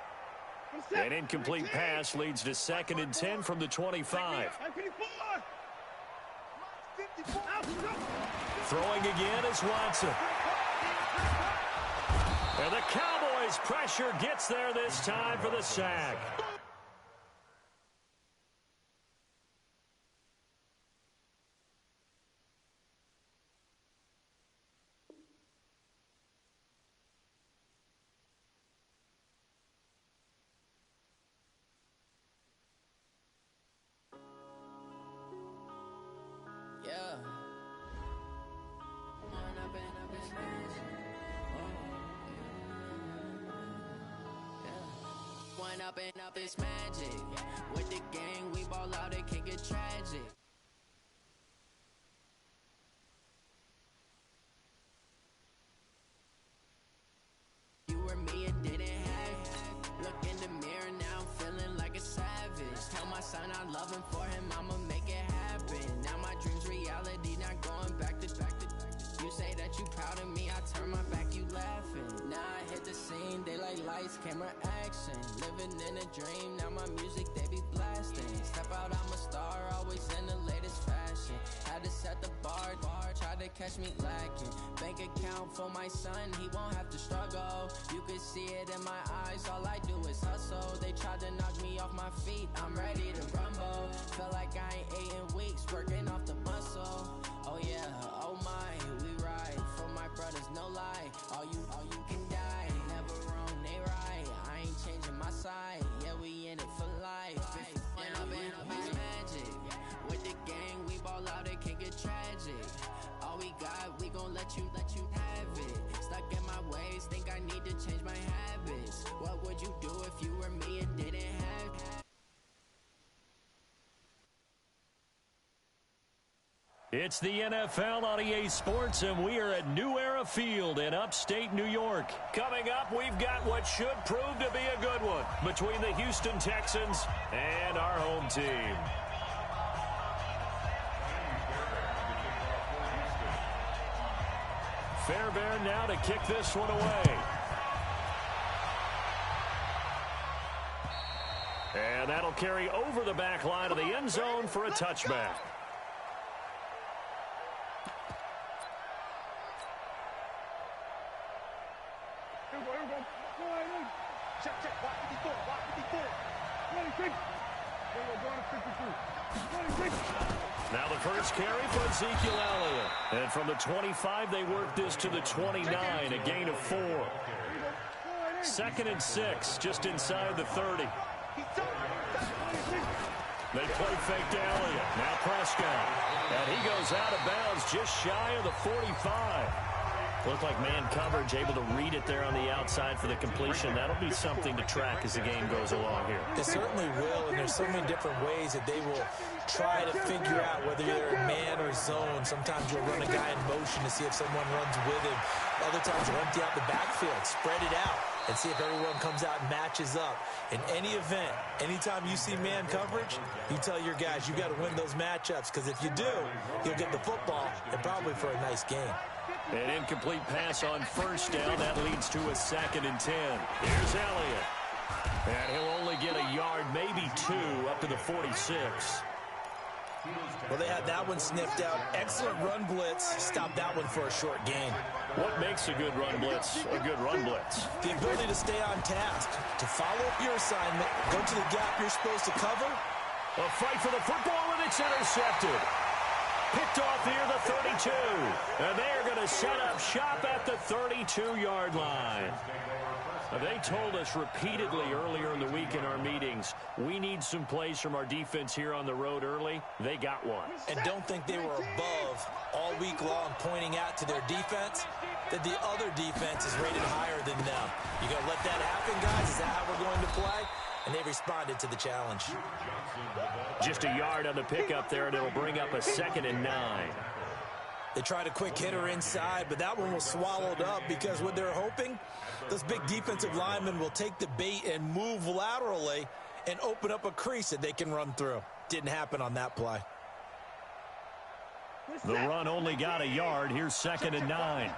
An incomplete pass leads to 2nd and 10 from the 25. Throwing again is Watson. And the Cowboys' pressure gets there this time for the sack. Up is magic. With the gang, we ball out, it can get tragic. You were me and didn't have. Look in the mirror now, I'm feeling like a savage. Tell my son I love him, for him I'ma make it happen. Now my dreams reality, not going back to. You say that you proud of me, I turn my back, you laughing. Now I hit the scene, they like lights, camera, action. Living in a dream, now my music, they be blasting. Step out, I'm a star, always in the latest fashion. Had to set the bar, try to catch me lacking. Bank account for my son, he won't have to struggle. You can see it in my eyes, all I do is hustle. They tried to knock me off my feet, I'm ready to rumble. Feel like I ain't ate in weeks, working off the muscle. Oh yeah, oh my, we ride for my brothers, no lie. All you can die, never wrong, they right. I ain't changing my side, yeah, we in it for life. When I've been up is magic. With the gang, we ball out, it can get tragic. All we got, we gon' let you have it. Stuck in my ways, think I need to change my habits. What would you do if you were me and didn't have? It's the NFL on EA Sports, and we are at New Era Field in upstate New York. Coming up, we've got what should prove to be a good one between the Houston Texans and our home team. Fairbairn now to kick this one away. And that'll carry over the back line of the end zone for a touchback. Check, 54, 54. Ready, Now the first carry for Ezekiel Elliott. And from the 25, they work this to the 29, a gain of 4. 2nd and 6, just inside the 30. They play fake to Elliott. Now Prescott. And he goes out of bounds just shy of the 45. Looked like man coverage, able to read it there on the outside for the completion. That'll be something to track as the game goes along here. It certainly will, and there's so many different ways that they will try to figure out whether you're in man or zone. Sometimes you'll run a guy in motion to see if someone runs with him. Other times you'll empty out the backfield, spread it out, and see if everyone comes out and matches up. In any event, anytime you see man coverage, you tell your guys you got to win those matchups, because if you do, you'll get the football and probably for a nice game. An incomplete pass on first down. That leads to a 2nd and 10. Here's Elliott. And he'll only get a yard, maybe 2, up to the 46. Well, they had that one sniffed out. Excellent run blitz. Stopped that one for a short gain. What makes a good run blitz a good run blitz? The ability to stay on task, to follow up your assignment, go to the gap you're supposed to cover. A fight for the football, and it's intercepted. Picked off near the 32. And they are going to set up shop at the 32-yard line. They told us repeatedly earlier in the week in our meetings, we need some plays from our defense here on the road early. They got one. And don't think they were above all week long pointing out to their defense that the other defense is rated higher than them. You going to let that happen, guys? Is that how we're going to play? And they responded to the challenge. Just a yard on the pickup there, and it'll bring up a 2nd and 9. They tried a quick hitter inside, but that one was swallowed up because what they're hoping, those big defensive linemen will take the bait and move laterally and open up a crease that they can run through. Didn't happen on that play. The run only got a yard. Here's 2nd and 9.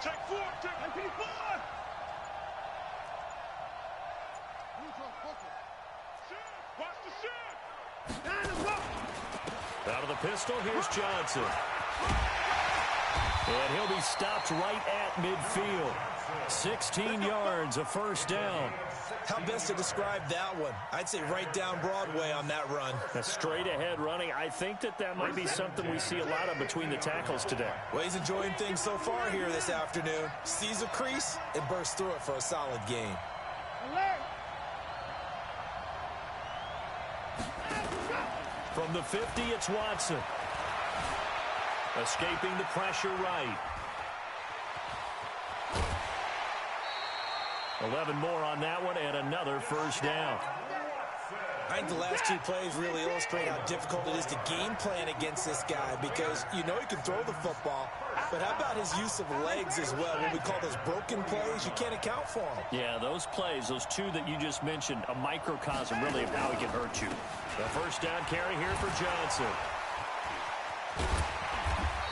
Check 4, check 4. Watch the shit. Out of the pistol, here's Johnson. And he'll be stopped right at midfield. 16 yards, a first down. How best to describe that one? I'd say right down Broadway on that run. A straight ahead running. I think that might be something we see a lot of between the tackles today. Well, he's enjoying things so far here this afternoon. Sees a crease and bursts through it for a solid gain. From the 50, it's Watson. Escaping the pressure right. 11 more on that one, and another first down. I think the last two plays really illustrate how difficult it is to game plan against this guy, because you know he can throw the football, but how about his use of legs as well? What we call those broken plays, you can't account for them. Yeah, those plays, those two that you just mentioned, a microcosm really of how he can hurt you. The first down carry here for Johnson.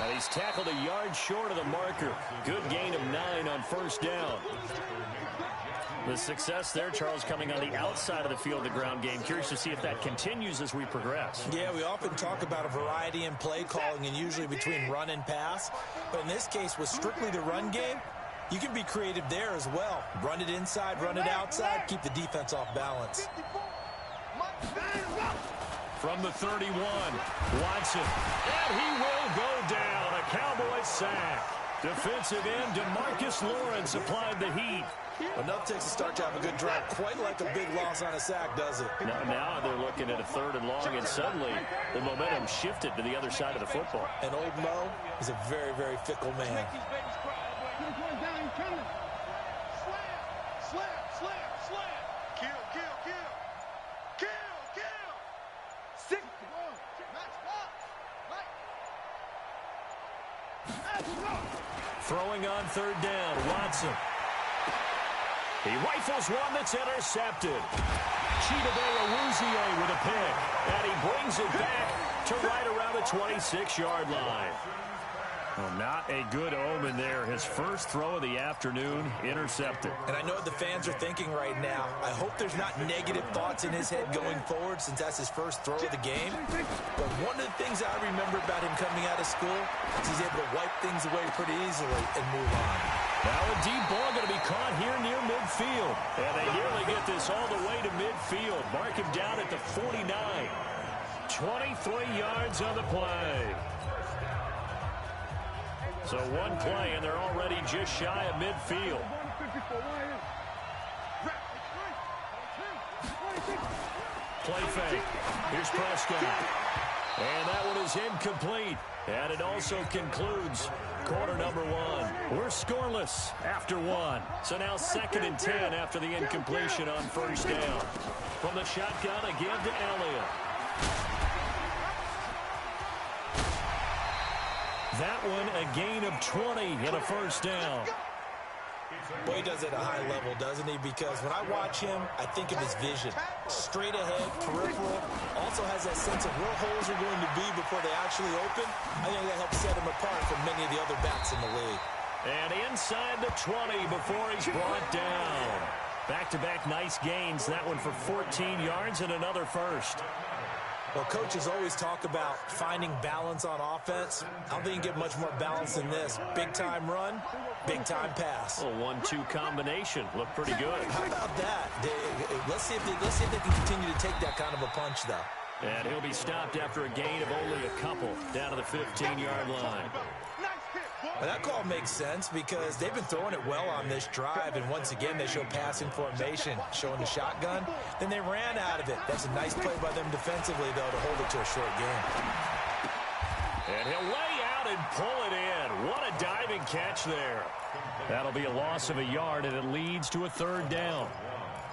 And he's tackled a yard short of the marker. Good gain of 9 on first down. The success there, Charles, coming on the outside of the field, the ground game. Curious to see if that continues as we progress. Yeah, we often talk about a variety in play calling and usually between run and pass. But in this case, with strictly the run game, you can be creative there as well. Run it inside, run it outside, keep the defense off balance. From the 31, Watson. And he will go down. A Cowboy sack. Defensive end DeMarcus Lawrence applied the heat. Enough takes a start to have a good drive. Quite like a big loss on a sack, does it? Now they're looking at a 3rd and long, and suddenly the momentum shifted to the other side of the football. And old Mo is a very, very fickle man. Throwing on 3rd down, Watson. He rifles one that's intercepted. Chidobe Awuzie with a pick. And he brings it back to right around the 26-yard line. Well, not a good omen there. His first throw of the afternoon intercepted. And I know what the fans are thinking right now. I hope there's not negative thoughts in his head going forward since that's his first throw of the game. But one of the things I remember about him coming out of school is he's able to wipe things away pretty easily and move on. Now a deep ball going to be caught here near midfield. And they nearly get this all the way to midfield. Mark him down at the 49. 23 yards on the play. So one play, and they're already just shy of midfield. Play fake. Here's Prescott. And that one is incomplete. And it also concludes quarter number one. We're scoreless after one. So now 2nd and 10 after the incompletion on first down. From the shotgun again to Elliott. That one a gain of 20 and a first down. Well, he does it at a high level, doesn't he? Because when I watch him, I think of his vision. Straight ahead, peripheral. Also has that sense of where holes are going to be before they actually open. I think that helps set him apart from many of the other backs in the league. And inside the 20 before he's brought down. Back-to-back nice gains. That one for 14 yards and another first. Well, coaches always talk about finding balance on offense. I don't think you can get much more balance than this. Big-time run, big-time pass. A 1-2 combination. Looked pretty good. How about that? Let's see if they can continue to take that kind of a punch, though. And he'll be stopped after a gain of only a couple down to the 15-yard line. Well, that call makes sense because they've been throwing it well on this drive, and once again they show passing formation, showing the shotgun. Then they ran out of it. That's a nice play by them defensively, though, to hold it to a short game. And he'll lay out and pull it in. What a diving catch there. That'll be a loss of a yard, and it leads to a 3rd down.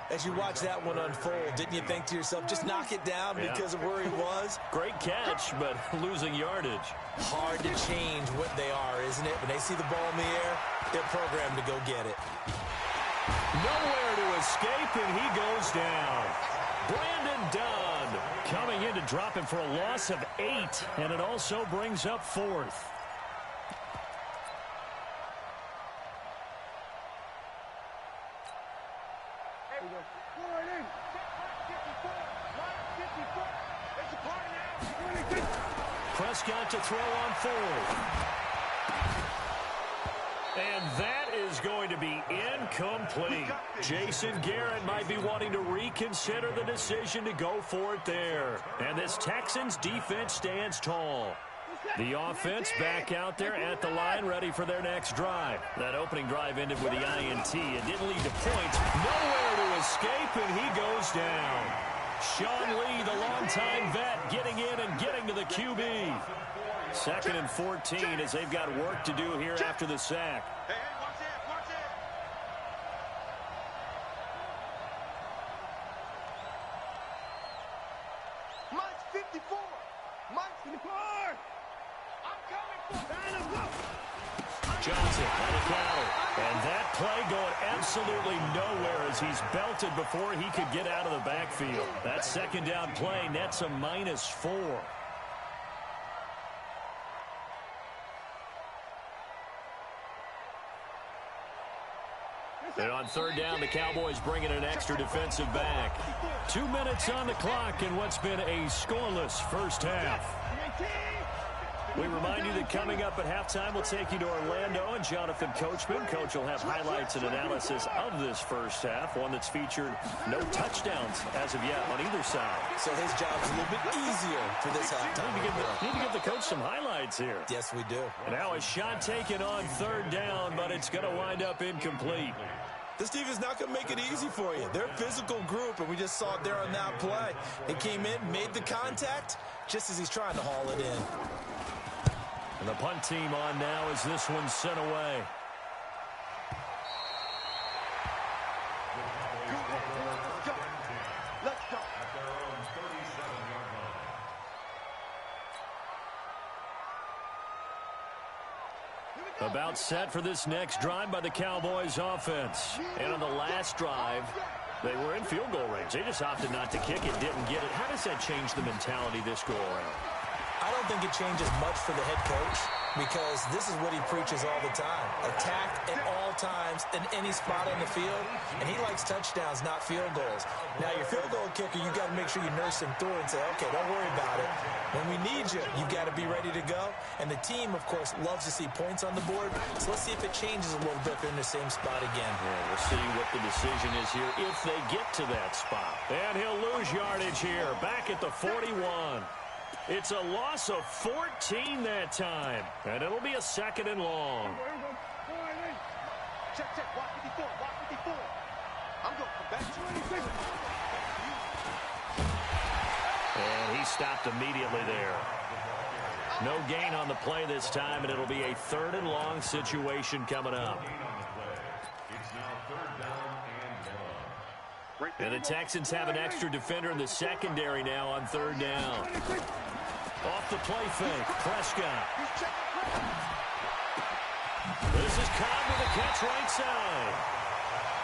As you watch that one unfold, didn't you think to yourself, just knock it down because of where he was? Great catch, but losing yardage. Hard to change what they are, isn't it? When they see the ball in the air, they're programmed to go get it. Nowhere to escape, and he goes down. Brandon Dunn coming in to drop him for a loss of 8, and it also brings up 4th. Prescott to throw on 4th. And that is going to be incomplete. Jason Garrett might be wanting to reconsider the decision to go for it there. And this Texans defense stands tall. The offense back out there at the line, ready for their next drive. That opening drive ended with the INT. It didn't lead to points. Nowhere to escape, and he goes down. Sean Lee, the longtime vet, getting in and getting to the QB. 2nd and 14 as they've got work to do here after the sack. Hey, watch it, watch it. Mike's 54. Mike's 54. I'm coming for Johnson on the counter. And that play going absolutely nowhere as he's belted before he could get out of the backfield. That 2nd down play nets a -4. And on 3rd down, the Cowboys bring in an extra defensive back. 2 minutes on the clock in what's been a scoreless first half. We remind you that coming up at halftime, we'll take you to Orlando and Jonathan Coachman. Coach will have highlights and analysis of this first half, one that's featured no touchdowns as of yet on either side. So his job's a little bit easier for this halftime. Need to give the coach some highlights here. Yes, we do. And now a shot taken on 3rd down, but it's going to wind up incomplete. This defense is not going to make it easy for you. They're a physical group, and we just saw it there on that play. They came in, made the contact, just as he's trying to haul it in. And the punt team on now as this one's sent away. Let's go. About set for this next drive by the Cowboys offense. And on the last drive, they were in field goal range. They just opted not to kick it, didn't get it. How does that change the mentality this go around? I don't think it changes much for the head coach. because this is what he preaches all the time. Attack at all times in any spot on the field, and he likes touchdowns, not field goals. Now, your field goal kicker, you got to make sure you nurse him through and say, okay, don't worry about it. When we need you, you got to be ready to go. And the team, of course, loves to see points on the board, so let's see if it changes a little bit. They're in the same spot again. Yeah, we'll see what the decision is here if they get to that spot. And he'll lose yardage here, back at the 41. It's a loss of 14 that time, and it'll be a 2nd and long. Check, walk 54, walk 54. I'm going to come back. And he stopped immediately there. No gain on the play this time, and it'll be a 3rd and long situation coming up. And the Texans have an extra defender in the secondary now on 3rd down. Off the play fake, Prescott. This is Cobb with a catch right side.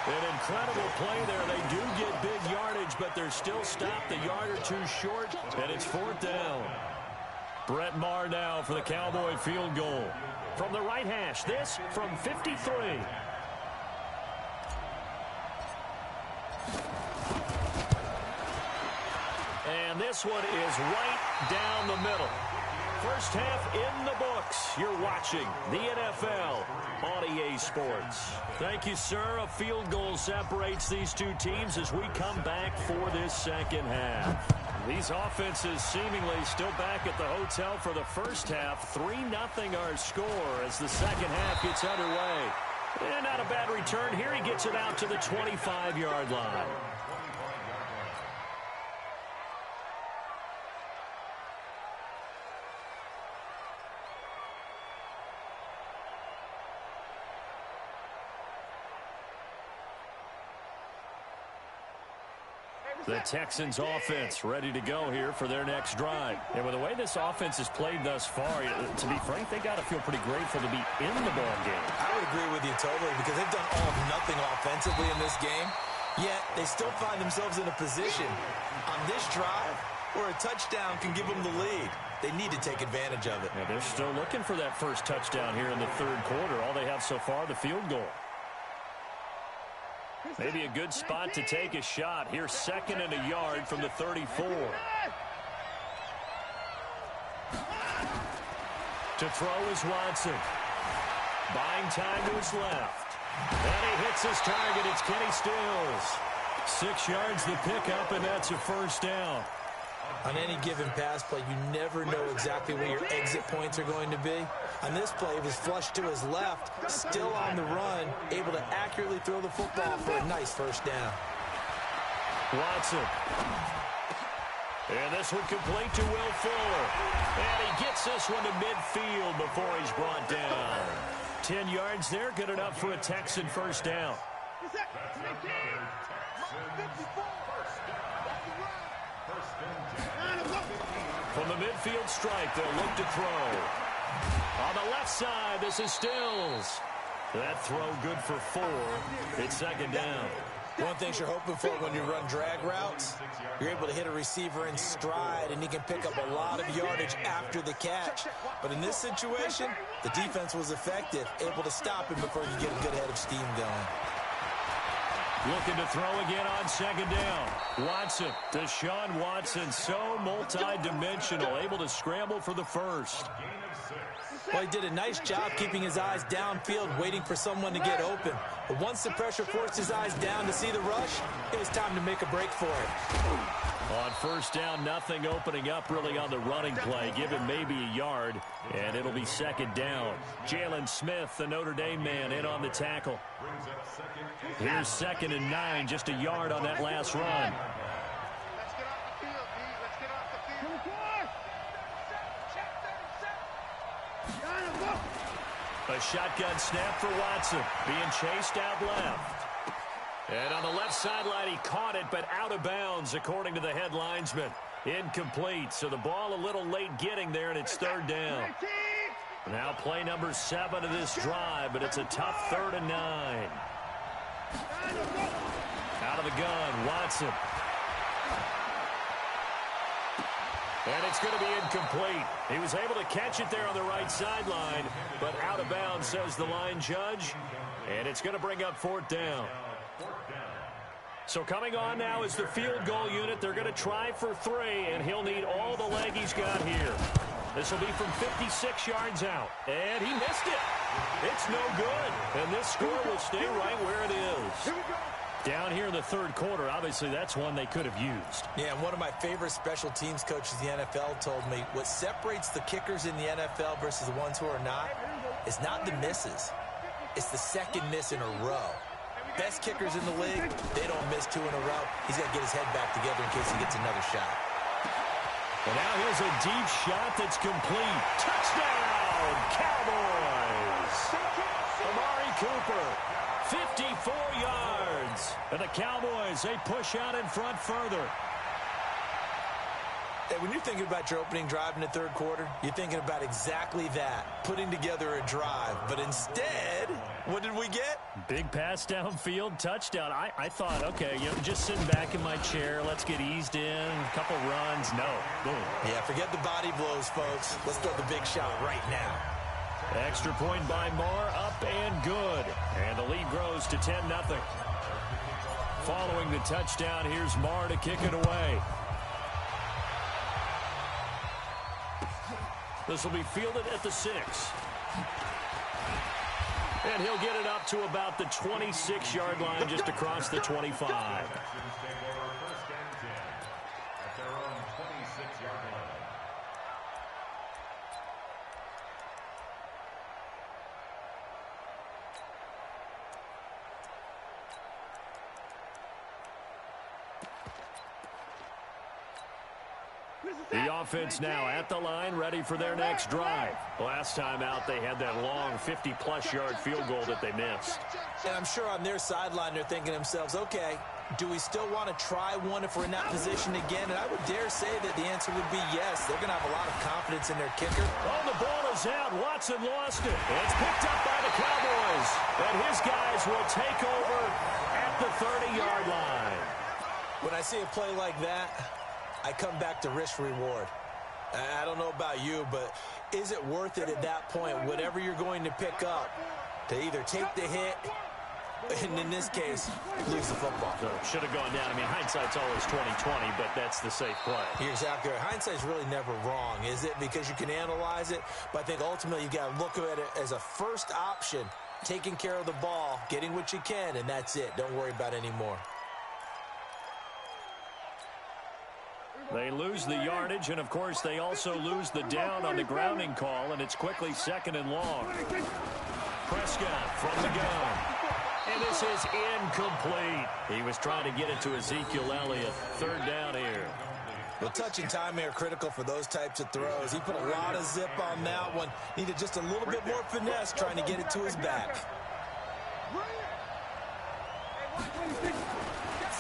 An incredible play there. They do get big yardage, but they're still stopped a yard or two short, and it's 4th down. Brett Maher now for the Cowboy field goal. From the right hash, this from 53. And this one is right down the middle. First half in the books. You're watching the NFL on EA Sports. Thank you, sir. A field goal separates these two teams as we come back for this second half. These offenses seemingly still back at the hotel for the first half. 3-0 our score as the second half gets underway. And not a bad return here. He gets it out to the 25-yard line. The Texans offense ready to go here for their next drive. And with the way this offense has played thus far, to be frank, they got to feel pretty grateful to be in the ball game. I would agree with you totally because they've done all of nothing offensively in this game, yet they still find themselves in a position on this drive where a touchdown can give them the lead. They need to take advantage of it. Yeah, they're still looking for that first touchdown here in the 3rd quarter. All they have so far, the field goal. Maybe a good spot to take a shot. Here's 2nd and a yard from the 34. To throw is Watson. Buying time to his left. And he hits his target. It's Kenny Stills. 6 yards the pickup, and that's a first down. On any given pass play, you never know exactly where your exit points are going to be. On this play, it was flushed to his left, still on the run, able to accurately throw the football for a nice first down. Watson. And this one complete to Will Fuller. And he gets this one to midfield before he's brought down. 10 yards there, good enough for a Texan first down. From the midfield strike, they'll look to throw. On the left side, this is Stills. That throw good for 4. It's 2nd down. One thing you're hoping for when you run drag routes, you're able to hit a receiver in stride, and he can pick up a lot of yardage after the catch. But in this situation, the defense was effective, able to stop him before you get a good head of steam going. Looking to throw again on 2nd down. Watson, Deshaun Watson, so multi-dimensional, able to scramble for the first. Well, he did a nice job keeping his eyes downfield, waiting for someone to get open. But once the pressure forced his eyes down to see the rush, it was time to make a break for it. On first down, nothing opening up really on the running play. Give him maybe a yard, and it'll be 2nd down. Jalen Smith, the Notre Dame man, in on the tackle. Here's 2nd and 9, just a yard on that last run. Let's get off the field, D. Let's get off the field. A shotgun snap for Watson, being chased out left. And on the left sideline, he caught it, but out of bounds, according to the head linesman. Incomplete, so the ball a little late getting there, and it's 3rd down. Now play number 7 of this drive, but it's a tough 3rd and 9. Out of the gun, Watson. And it's going to be incomplete. He was able to catch it there on the right sideline, but out of bounds, says the line judge. And it's going to bring up 4th down. So coming on now is the field goal unit. They're going to try for 3, and he'll need all the leg he's got here. This will be from 56 yards out. And he missed it. It's no good. And this score will stay right where it is. Down here in the 3rd quarter, obviously that's one they could have used. Yeah, and one of my favorite special teams coaches in the NFL told me what separates the kickers in the NFL versus the ones who are not is not the misses. It's the second miss in a row. Best kickers in the league, they don't miss 2 in a row. He's got to get his head back together in case he gets another shot. And now here's a deep shot that's complete. Touchdown, Cowboys! Amari Cooper, 54 yards. And the Cowboys, they push out in front further. Hey, when you're thinking about your opening drive in the 3rd quarter, you're thinking about exactly that, putting together a drive. But instead, what did we get? Big pass downfield, touchdown. I thought, okay, just sitting back in my chair, let's get eased in, a couple runs. No, boom. Yeah, forget the body blows, folks. Let's throw the big shot right now. Extra point by Moore, up and good. And the lead grows to 10-0. Following the touchdown, here's Moore to kick it away. This will be fielded at the 6. And he'll get it up to about the 26-yard line, just across the 25. The offense now at the line, ready for their next drive. Last time out, they had that long 50-plus yard field goal that they missed. And I'm sure on their sideline, they're thinking to themselves, okay, do we still want to try one if we're in that position again? And I would dare say that the answer would be yes. They're going to have a lot of confidence in their kicker. Oh, the ball is out. Watson lost it. It's picked up by the Cowboys. And his guys will take over at the 30-yard line. When I see a play like that, I come back to risk-reward. I don't know about you, but is it worth it at that point, whatever you're going to pick up, to either take the hit, and in this case, lose the football? So should have gone down. I mean, hindsight's always 20/20, but that's the safe play. You're exactly right. Hindsight's really never wrong, is it? Because you can analyze it, but I think ultimately you got to look at it as a first option, taking care of the ball, getting what you can, and that's it. Don't worry about any more. They lose the yardage, and, of course, they also lose the down on the grounding call, and it's quickly 2nd and long. Prescott from the gun. And this is incomplete. He was trying to get it to Ezekiel Elliott. 3rd down here. Well, touch and timing are critical for those types of throws. He put a lot of zip on that one. Needed just a little bit more finesse trying to get it to his back.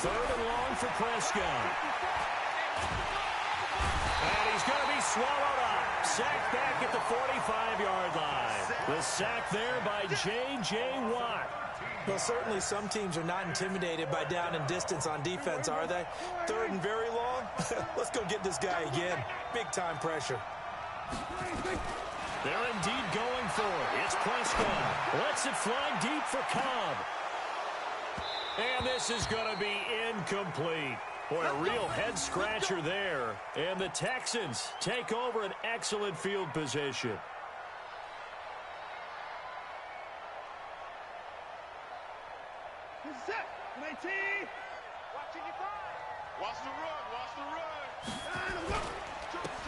3rd and long for Prescott. And he's going to be swallowed up. Sacked back at the 45-yard line. The sack there by J.J. Watt. Well, certainly some teams are not intimidated by down and distance on defense, are they? 3rd and very long? Let's go get this guy again. Big-time pressure. They're indeed going for it. It's Prescott. Lets it fly deep for Cobb. And this is going to be incomplete. Boy, a real head-scratcher there. And the Texans take over an excellent field position. Watch the run.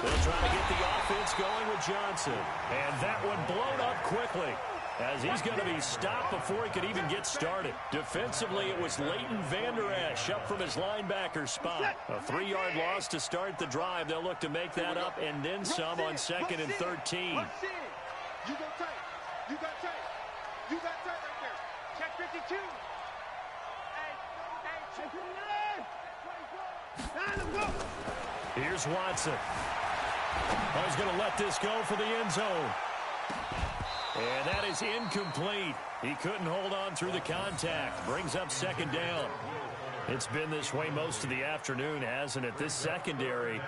They'll try to get the offense going with Johnson. And that one blown up quickly, as he's going to be stopped before he could even get started. Defensively, it was Leighton Vander Esch up from his linebacker spot. A 3-yard loss to start the drive. They'll look to make that up and then some on 2nd and 13. You go tight. You got tight. You got tight right there. Check 52. Here's Watson. Oh, he's going to let this go for the end zone. And that is incomplete. He couldn't hold on through the contact. Brings up 2nd down. It's been this way most of the afternoon, hasn't it? This secondary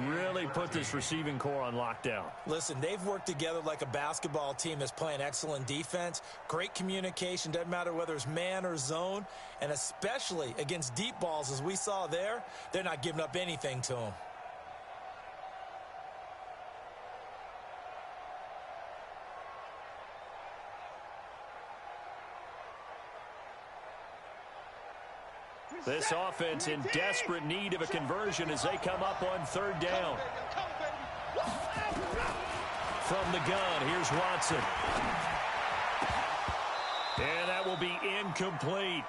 really put this receiving core on lockdown. Listen, they've worked together like a basketball team that's playing excellent defense. Great communication, doesn't matter whether it's man or zone. And especially against deep balls, as we saw there, they're not giving up anything to them. This offense in desperate need of a conversion as they come up on third down. From the gun, here's Watson. And that will be incomplete.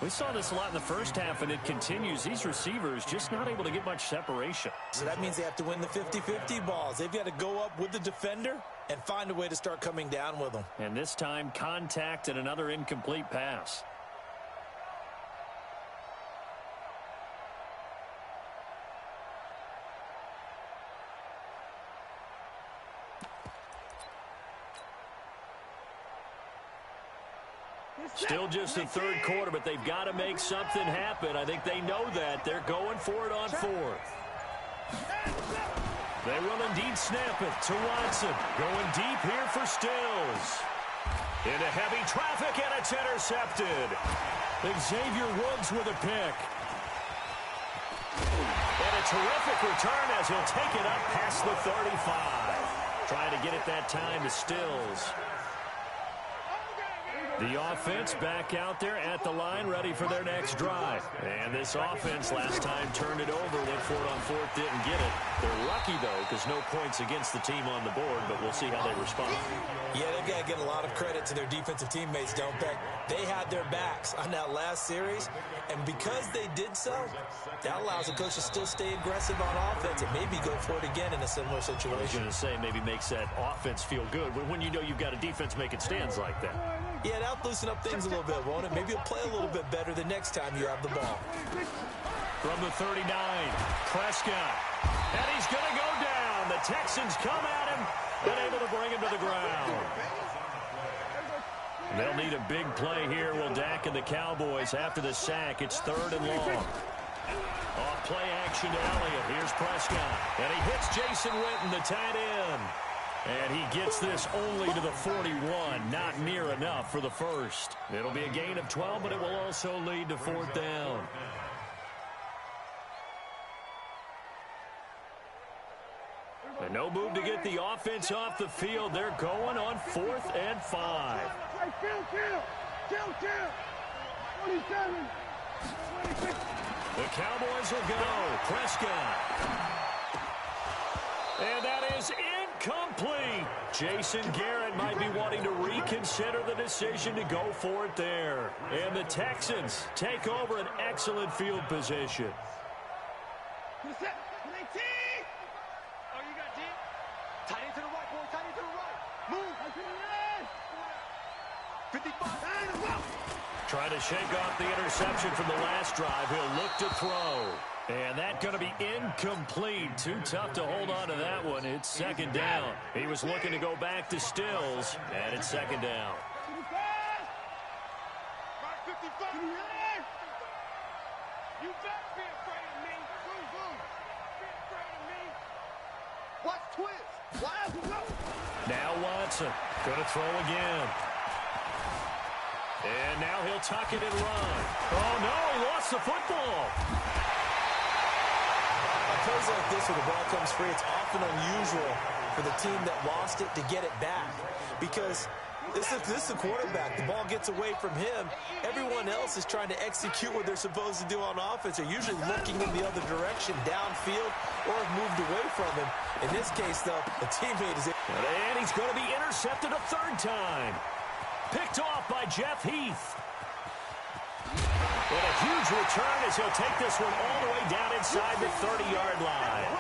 We saw this a lot in the first half, and it continues. These receivers just not able to get much separation. So that means they have to win the 50-50 balls. They've got to go up with the defender and find a way to start coming down with them. And this time, contact and another incomplete pass. Still just the third quarter, but they've got to make something happen. I think they know that. They're going for it on fourth. They will indeed snap it to Watson. Going deep here for Stills. Into heavy traffic, and it's intercepted. Xavier Woods with a pick. And a terrific return as he'll take it up past the 35. Trying to get it that time to Stills. The offense back out there at the line, ready for their next drive. And this offense last time turned it over, went for it on fourth, didn't get it. They're lucky, though, because no points against the team on the board, but we'll see how they respond. Yeah, they've got to get a lot of credit to their defensive teammates, don't they? They had their backs on that last series, and because they did so, that allows the coach to still stay aggressive on offense and maybe go for it again in a similar situation. I was going to say, maybe makes that offense feel good when you know you've got a defense making stands like that. Yeah, that'll loosen up things a little bit, won't it? Maybe you'll play a little bit better the next time you have the ball. From the 39, Prescott. And he's going to go down. The Texans come at him and able to bring him to the ground. They'll need a big play here. Will Dak and the Cowboys after the sack. It's third and long. Off play action to Elliott. Here's Prescott. And he hits Jason Witten, the tight end. And he gets this only to the 41. Not near enough for the first. It'll be a gain of 12, but it will also lead to fourth down. And no move to get the offense off the field. They're going on 4th and 5. The Cowboys will go. Prescott. And that is incomplete. Jason Garrett might be wanting to reconsider the decision to go for it there. And the Texans take over an excellent field position. Trying to shake off the interception from the last drive. He'll look to throw. And that's going to be incomplete. Too tough to hold on to that one. It's second down. He was looking to go back to Stills, and it's second down. Now Watson going to throw again. And now he'll tuck it and run. Oh, no, he lost the football. On plays like this where the ball comes free, it's often unusual for the team that lost it to get it back. Because this is the quarterback. The ball gets away from him. Everyone else is trying to execute what they're supposed to do on offense. They're usually looking in the other direction, downfield, or have moved away from him. In this case, though, a teammate is... And he's going to be intercepted a third time. Picked off by Jeff Heath. And a huge return as he'll take this one all the way down inside the 30-yard line.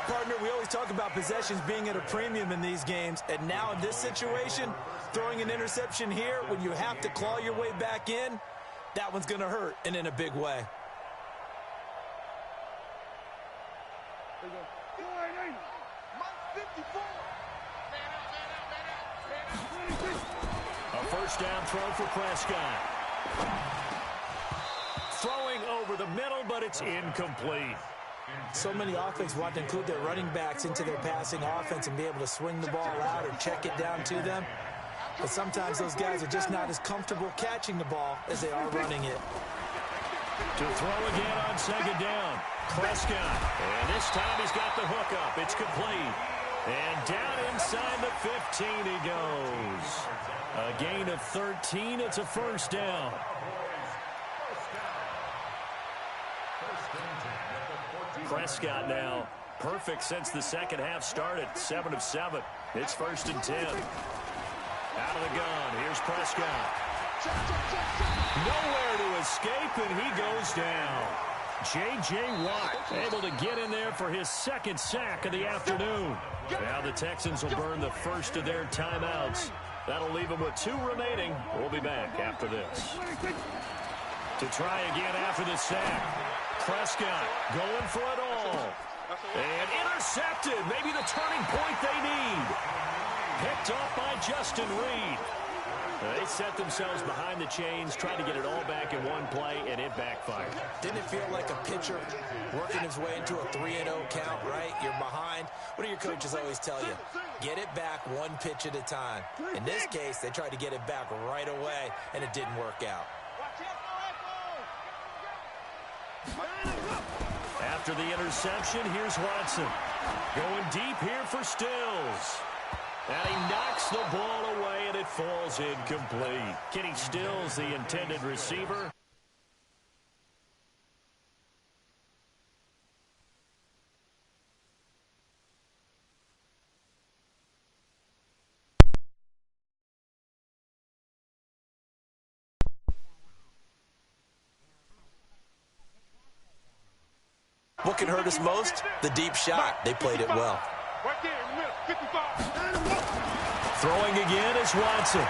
Partner, we always talk about possessions being at a premium in these games, and now in this situation, throwing an interception here when you have to claw your way back in, that one's going to hurt, and in a big way. A first down throw for Prescott. the middle, but it's incomplete. So many offenses want to include their running backs into their passing offense and be able to swing the ball out or check it down to them. But sometimes those guys are just not as comfortable catching the ball as they are running it. To throw again on second down. Prescott. And this time he's got the hook up. It's complete. And down inside the 15 he goes. A gain of 13. It's a first down. Prescott now perfect since the second half started. 7 of 7. It's 1st and 10. Out of the gun. Here's Prescott. Nowhere to escape, and he goes down. J.J. Watt able to get in there for his second sack of the afternoon. Now the Texans will burn the first of their timeouts. That'll leave them with 2 remaining. We'll be back after this. To try again after the sack. Prescott going for it all. And intercepted. Maybe the turning point they need. Picked off by Justin Reed. They set themselves behind the chains, trying to get it all back in one play, and it backfired. Didn't it feel like a pitcher working his way into a 3-0 count, right? You're behind. What do your coaches always tell you? Get it back one pitch at a time. In this case, they tried to get it back right away, and it didn't work out. After the interception, here's Watson. Going deep here for Stills. And he knocks the ball away, and it falls incomplete. Kenny Stills, the intended receiver. What can hurt us most? The deep shot. They played it well. Right there in the middle, 55. Throwing again is Watson.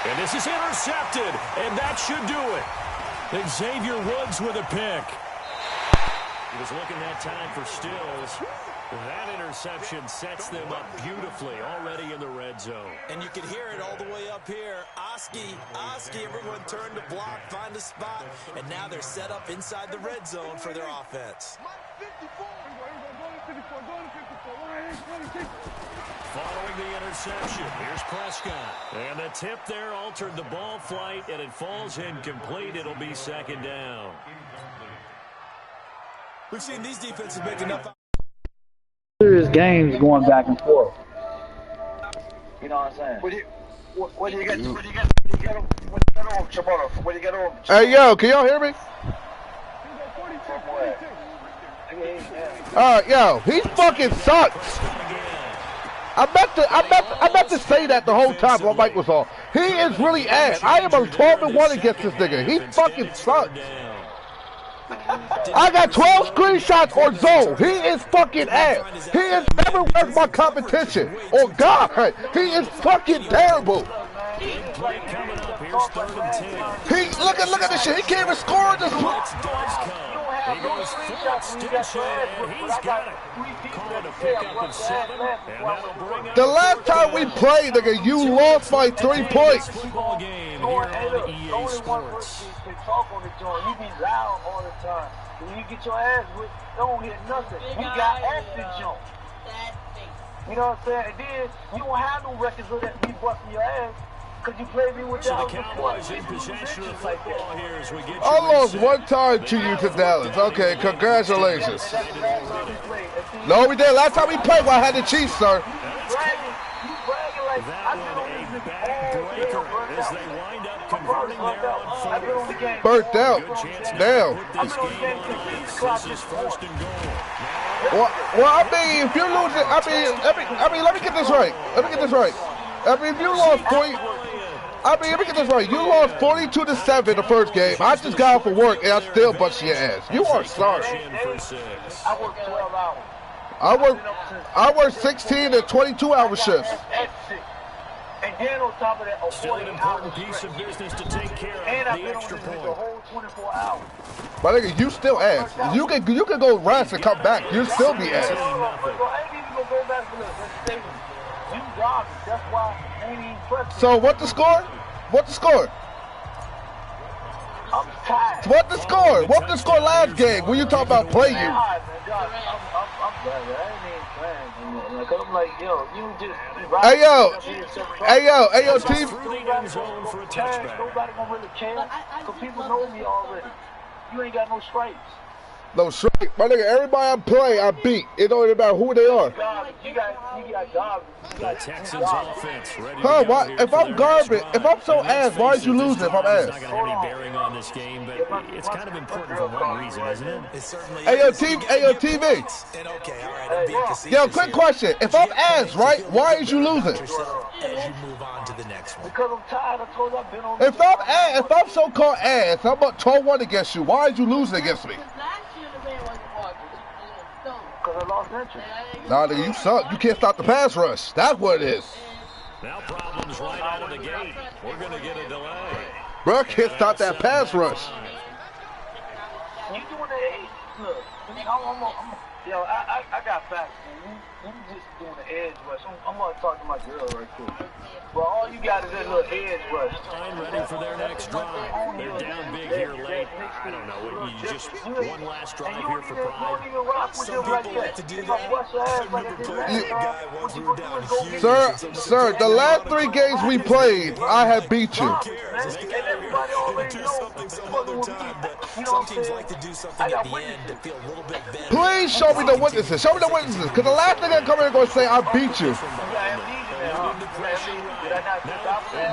And this is intercepted, and that should do it. Xavier Woods with a pick. He was looking that time for Stills. That interception sets them up beautifully already in the red zone. And you can hear it all the way up here. Oski, everyone turned to block, find a spot, and now they're set up inside the red zone for their offense. Following the interception, here's Prescott. And the tip there altered the ball flight, and it falls incomplete. It'll be second down. We've seen these defenses make enough. Serious games going back and forth. You know what I'm saying? What do you get on? Hey, yo, can y'all hear me? Yo, he fucking sucks. I meant to say that the whole time my mic was off. He is really ass. I am a 12-1 against this nigga. He fucking sucks. I got 12 screenshots on zone. He is fucking ass. He is never worth my competition. Oh God, he is fucking terrible. He look at this shit. He can't even score this. He goes full extension, and he's got it. Calling a pickup of 7, and that'll bring up the last time we played, nigga, you lost by 3 points. Football game here on EA Sports. You be loud all the time. When you get your ass whipped, don't hit nothing. You got active jump. You know what I'm saying? And then you don't have no records of that me busting your ass. Because you played me with so the Cowboys in possession of football here as we get I lost one time to you to Dallas. Okay, congratulations. No, we did. Last time we played, I had the Chiefs, sir. That one a backbreaker as they wind up converting there on 4th. Burnt out. Damn. This is 1st and goal. Well, I mean, if you're losing, I mean, let me get this right. I mean, if you lost let me get this right. You lost 42-7 the first game. I just got off of work and I still busted your ass. You are sorry. I worked 12 hours. I work 16 and 22-hour shifts. And then on top of that, a still an important piece of business to take care of. And the extra point. The whole 24 hours. My nigga, you still ass. You can go rest and come back. You still be ass. I ain't even gonna go back to the you robbed me. That's why I ain't even pressing. So what the score? What the score? I'm tired. What the score? What the score last game when you talk about play you? I'm glad, man. I ain't even playing. Like, I'm like, yo, you just. Hey yo, team. Through the end zone for a touchback. Nobody gonna really care. Because people know me already. You ain't got no stripes. No straight. My nigga, everybody I play, I beat. It don't even matter who they are. You got garbage. The Texans offense ready to Huh, go why? here If for I'm their garbage, next if drive. I'm so And let's ass, why face did you it, lose this if I'm drive is ass? not going to have any bearing on this game, but it's kind of important for one reason, isn't it? It certainly Hey yo, is. TV. And okay, all right, I'm being facetious Yo, quick here. question. If I'm ass, right, why is you losing? Yourself as you move on to the next one. Because I'm tired. I told you I've been on If I'm ass, if I'm so-called ass, I'm about 12-1 against you. Why is you losing against me? Because I lost interest. Nah, nigga, you suck. You can't stop the pass rush. That's what it is. Now problems right out of the gate. We're going to get a delay. Bro, can't stop that pass rush. You doing the edge? Look, yo, I got facts, man. You just doing the edge rush. I'm gonna talk to my girl right quick. Well, all you got is that little edge rush. Line ready for their next drive. They're down big here late. I don't know. You just one last drive here for pride. Some people like to do that. I remember playing that guy once we were down huge. Sir, the last 3 games we played, I have beat you. Let's get out here and do something some other time, but some teams like to do something at the end to feel a little bit better. Please show me the witnesses. Show me the witnesses. Because the last nigga come in and going to say, I beat you.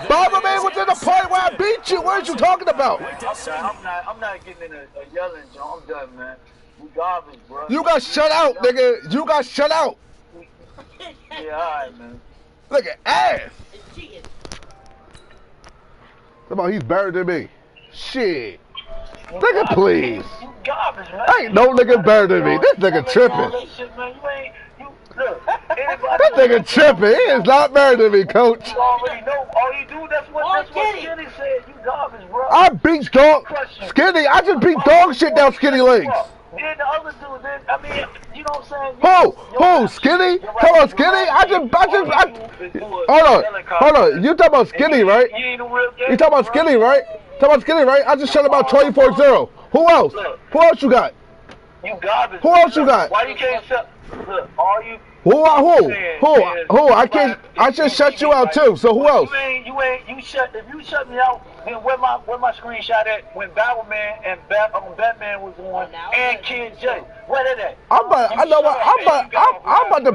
Baba Man was in the point where I beat you. What are you talking about? I'm not getting in a yelling, John. I'm done, man. We garbage, bro. You got shut out, nigga. You got shut out. Yeah, all right, man. Look at ass. About he's better than me. Shit. Nigga, please. You garbage, man. Ain't no nigga better than me. This nigga tripping. This nigga tripping. He is not better than me, coach. You already know. All you do, that's what Skinny said. You garbage, bro. I beat dog. Skinny. I just beat dog shit down Skinny legs. Then the other dude, I mean, you know what I'm saying? Who? Skinny? Come on, Skinny. Hold on. You talking about Skinny, right? You talking about Skinny, right? I just shut about 24-0. Who else? Who else you got? You garbage. Who else you got? Why you can't shut? Look, all you. Who? I can't. I just shut you out too. So who else? You shut. If you shut me out, then where my screenshot at when Batman and Batman was on and Kid J? Where they at? I'm about to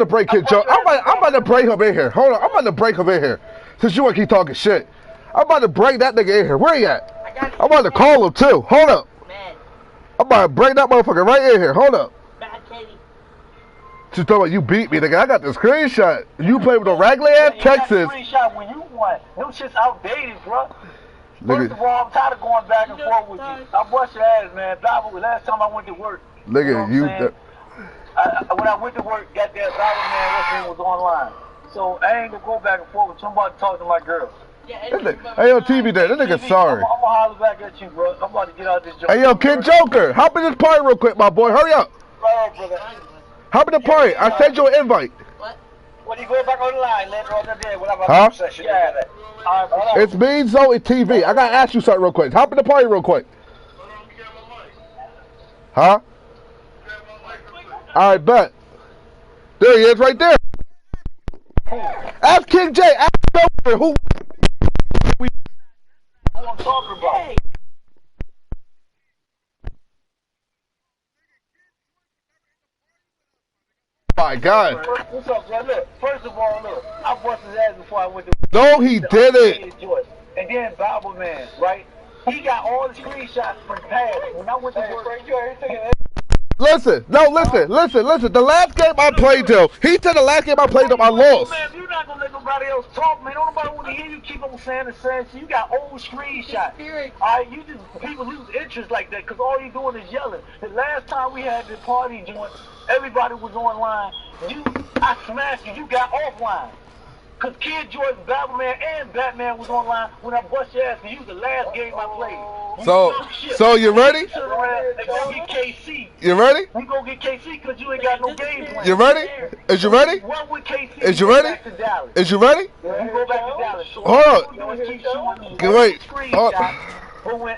break Kid Joe. I'm about to break him in here. Hold on. I'm about to break him in here. Since you want to keep talking shit, I'm about to break that nigga in here. Where he at? I'm about to call him too. Hold up. I'm about to break that motherfucker right in here. Hold up. Just talking about you beat me, nigga. I got the screenshot. You played with a raggedy ass Texas. Screenshot when you won. Them shit's outdated, bro. First of all, I'm tired of going back and forth with you. I bust your ass, man. Last time I went to work. Nigga, when I went to work, got that Batman was online. So I ain't gonna go back and forth with you. I'm about to talk to my girl. Hey yo, TV there. That nigga sorry. I'm gonna holler back at you, bro. I'm about to get out this joke. Hey yo, Kid Joker, hop in this party real quick, my boy. Hurry up. Right, brother. Hop in the party. I sent you an invite. When you go back online later on the day, we'll have a huh? session. Yeah. It's me, Zoe TV. I gotta ask you something real quick. Hop in the party real quick. Huh? Alright, bet. There he is right there. Ask King J. Ask Joker. Who I'm talking about. My God. What's up, bro? Look, first of all, I bust his ass before I went to. No, he didn't. And then Bible Man, right? He got all the screenshots from past. When I went to work, listen. The last game I played him, he said the last game I played him, I lost. Man, you're not gonna let nobody else talk, man. Don't nobody want to hear you keep on saying the same shit. You got old screenshots. Alright, you just people lose interest like that because all you doing is yelling. The last time we had this party joint, everybody was online. I smashed you. You got offline. Cause Kid Jordan, Batman, and Batman was online when I bust your ass for you the last game I played. So you ready? Go get KC. You ready? We go get KC because you ain't got no game plan. You ready? Is you ready? What with KC? Is you ready? Is you ready? You go back to Dallas. Hold on. Wait. But when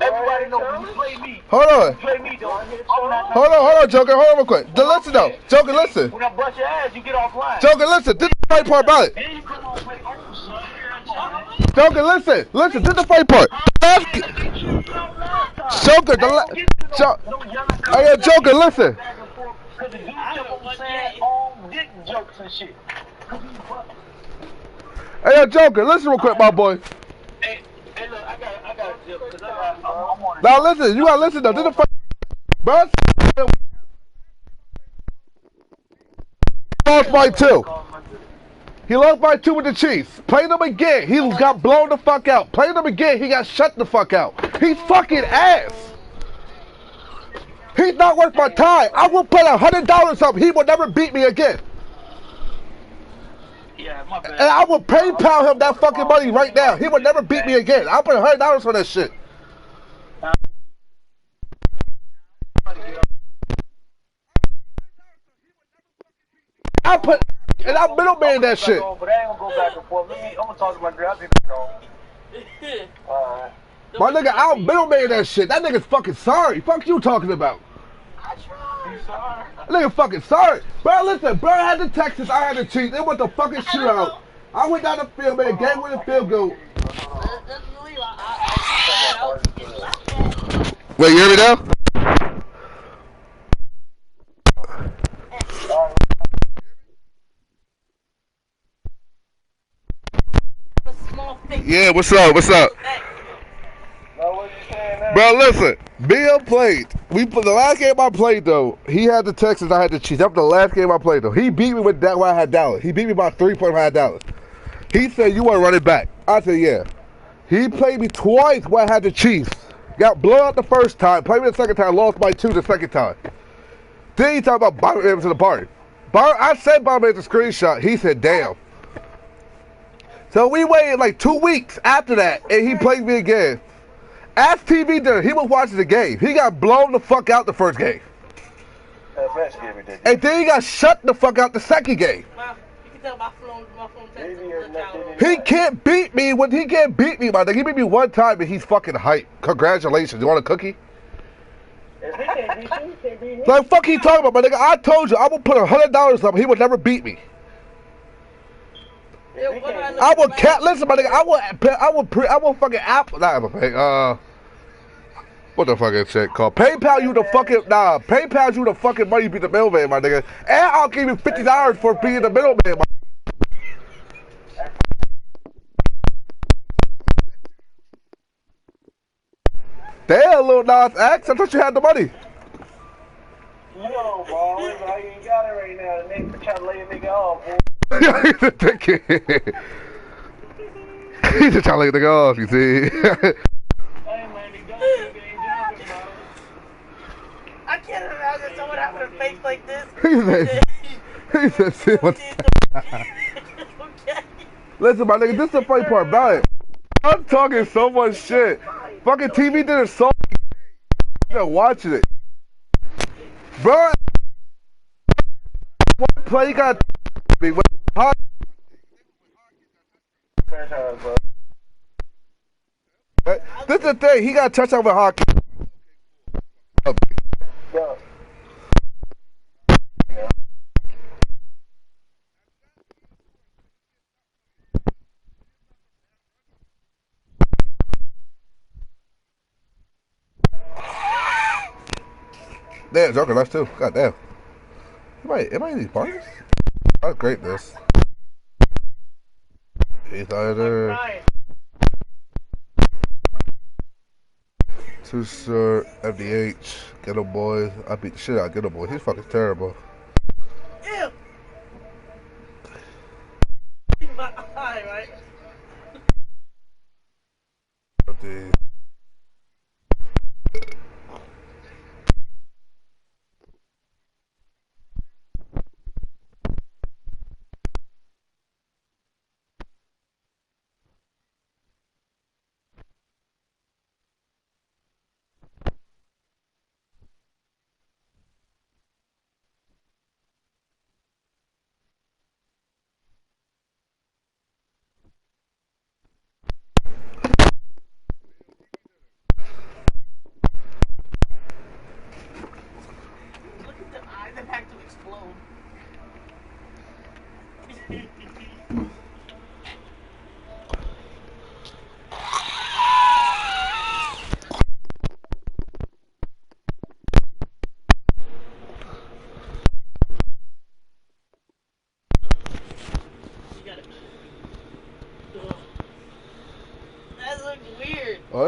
everybody knows when you play me, hold on. you play me, though. Hold on, Joker. Hold on real quick. Listen, though. Joker, listen. When I bust your ass, you get offline. Joker, listen. This is the funny part about it. Then you come on play son. Joker, listen. Listen, this is the funny part. Joker, hey, yo, Joker, listen. Because the dude kept on saying all dick jokes and shit. Hey, yo, Joker, listen real quick, my boy. Hey, look, I got a joke, because I'm on it. Now, listen. You got to listen, though. This is the funny part. Bro, lost by 2. He lost by 2 with the Chiefs. Played him again. He got blown the fuck out. Played him again. He got shut the fuck out. He's fucking ass. He's not worth my time. I will put $100 up. He will never beat me again. Yeah, my bad. And I will PayPal him that fucking money right now. He will never beat me again. I'll put $100 for that shit. I put, and I middleman that shit. But I ain't gonna go back and forth. I'm gonna talk to my girl. I'll be back on. Alright. My nigga, I'll middleman that shit. That nigga's fucking sorry. Fuck you talking about. You sorry? That nigga fucking sorry. Bro, listen, bro had the Texas, I had the Chiefs. It was the fucking shootout. I went down the field, man, game winning field goal. Wait, you hear me now? Yeah, what's up? What's up? Bro, listen, Bill played. The last game I played, though, he had the Texans, I had the Chiefs. That was the last game I played, though. He beat me with that when I had Dallas. He beat me by 3 points when I had Dallas. He said, you want to run it back. I said, yeah. He played me twice when I had the Chiefs. Got blown out the first time, played me the second time, lost by 2 the second time. Then he talked about Byron Evans to the party. I said Byron Evans a screenshot. He said, damn. So we waited like 2 weeks after that, and he played me again. Ask TV dinner, he was watching the game. He got blown the fuck out the first game. And then he got shut the fuck out the second game. He can't beat me when he can't beat me, my nigga. He beat me one time and he's fucking hype. Congratulations. You want a cookie? Like, fuck he talking about, my nigga? I told you, I will put $100 up. He would never beat me. I will listen, my nigga. I will fucking Apple. Not Apple Pay. What the fucking shit called? PayPal you the fucking PayPal you the fucking money to be the middleman, my nigga. And I'll give you $50 for being the middleman, my. Damn, little Nas X. I thought you had the money. No, bro. I ain't got it right now. The nigga trying to lay a nigga off, boy. He's just trying to lay the nigga off, you see. Hey, man, they don't think they ain't jumping, bro. I can't imagine someone having a face like this. He said, shit, what's Okay. Listen, my nigga, this is the funny part about it. I'm talking so much shit. Fucking TV did a song. You're watching it. Bro, one play you got me with hot. This is the thing, he got a touchdown with hockey. Yeah. Damn, Joker, that's too. God damn. Am I in these parties? That's greatness. He's either too short, FDH, Ghetto Boys. I beat the shit out of Ghetto Boys. He's fucking terrible. Ew. My eye, right?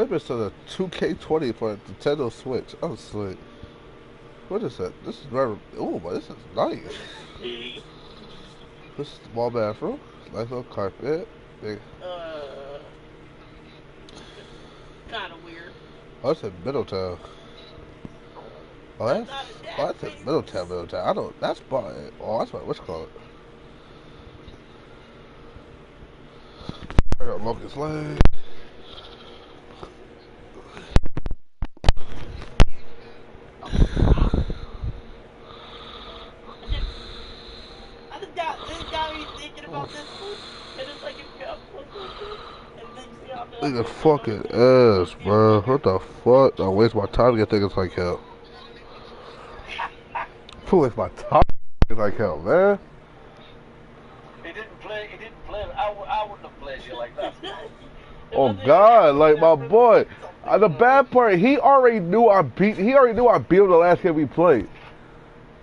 I've been to the 2K20 for the Nintendo Switch. I was like, what is that? This is very. Oh, but this is nice. This is a small bathroom. Nice little carpet. Big. Kind of weird. Oh, it's in Middletown. Oh, that's in Middletown. I don't. That's by. Oh, that's what. What's it called? I got Locust Lane. Look at fucking ass, bro. What the fuck? I waste my time to get things like hell. I waste my time to get like hell, man. He didn't play. I wouldn't have played you like that. Oh God, like my boy. The bad part, he already knew I beat him the last game we played.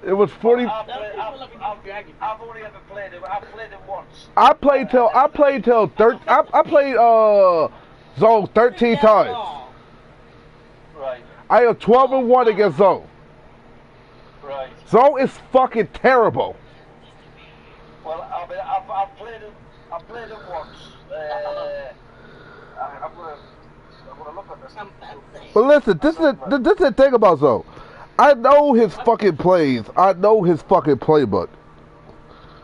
It was 40. I've only ever played him. I played him once. I played Zone 13 times. Right. I am 12-1 against Zone. Right. Zone is fucking terrible. Well, I mean, I've played him once. I'm gonna look at this. But listen, this is the thing about Zone. I know his fucking plays. I know his fucking playbook.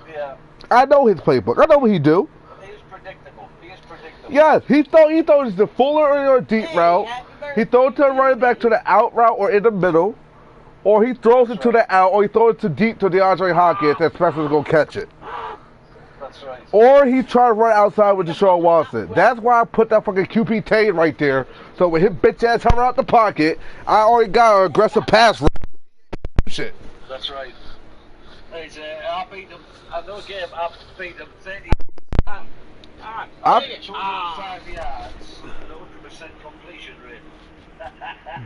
Yeah. I know his playbook. I know what he do. He is predictable. Yes, he throws the fuller or deep route. He throws to the running back to the out route or in the middle. Or he throws it to the out, or he throws it to deep to DeAndre Hopkins and Spencer's gonna catch it. That's right. Or he tries to run outside with Deshaun Watson. That's why I put that fucking QP Tate right there. So when his bitch ass come out the pocket, I already got an aggressive pass. Shit. That's right. I beat them. I know game. I beat them 30. 205 yards. 100% completion rate.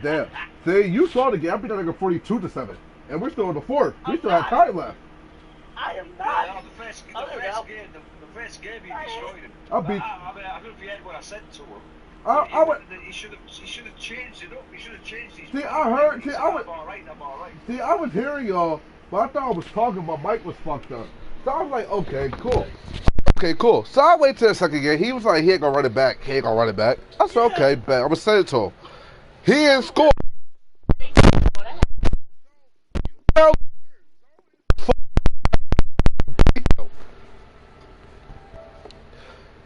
Damn. See, you saw the game. I beat that nigga 42-7, and we're still in the fourth. We still have time left. I am not. Yeah, the first game he destroyed him. I mean, I don't know if he had what I said to him. He should have changed it up. He should have changed his. See, I heard. I'm all right. See, I was hearing y'all, but I thought I was talking. My mic was fucked up. So I was like, okay, cool. Okay, cool. So I wait till the second game. He was like, he ain't gonna run it back. I said, okay, bet. I'm gonna send it to him. He ain't scored.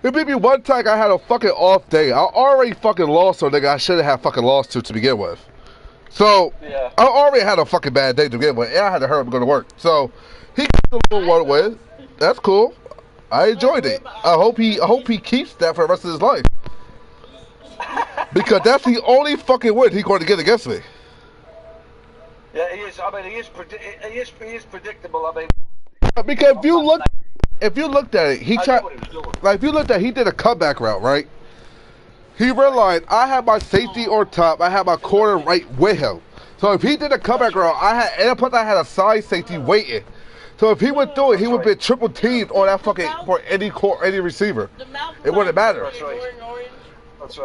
It beat me one time. I had a fucking off day. I already fucking lost to a nigga I should have fucking lost to begin with. So, yeah. I already had a fucking bad day to begin with, and I had to hurry up and go to work. So, he got a little one with. That's cool. I enjoyed it. I hope he keeps that for the rest of his life. Because that's the only fucking win he's going to get against me. Yeah, he is. I mean, he is predictable. I mean, because if you looked at it, he tried. Like if you looked at, he did a comeback route, right? He realized I had my safety on top, I had my corner right with him. So if he did a comeback route, I had a side safety waiting. So if he would do it, he would be triple teamed on that fucking for any receiver. It wouldn't matter. That's right.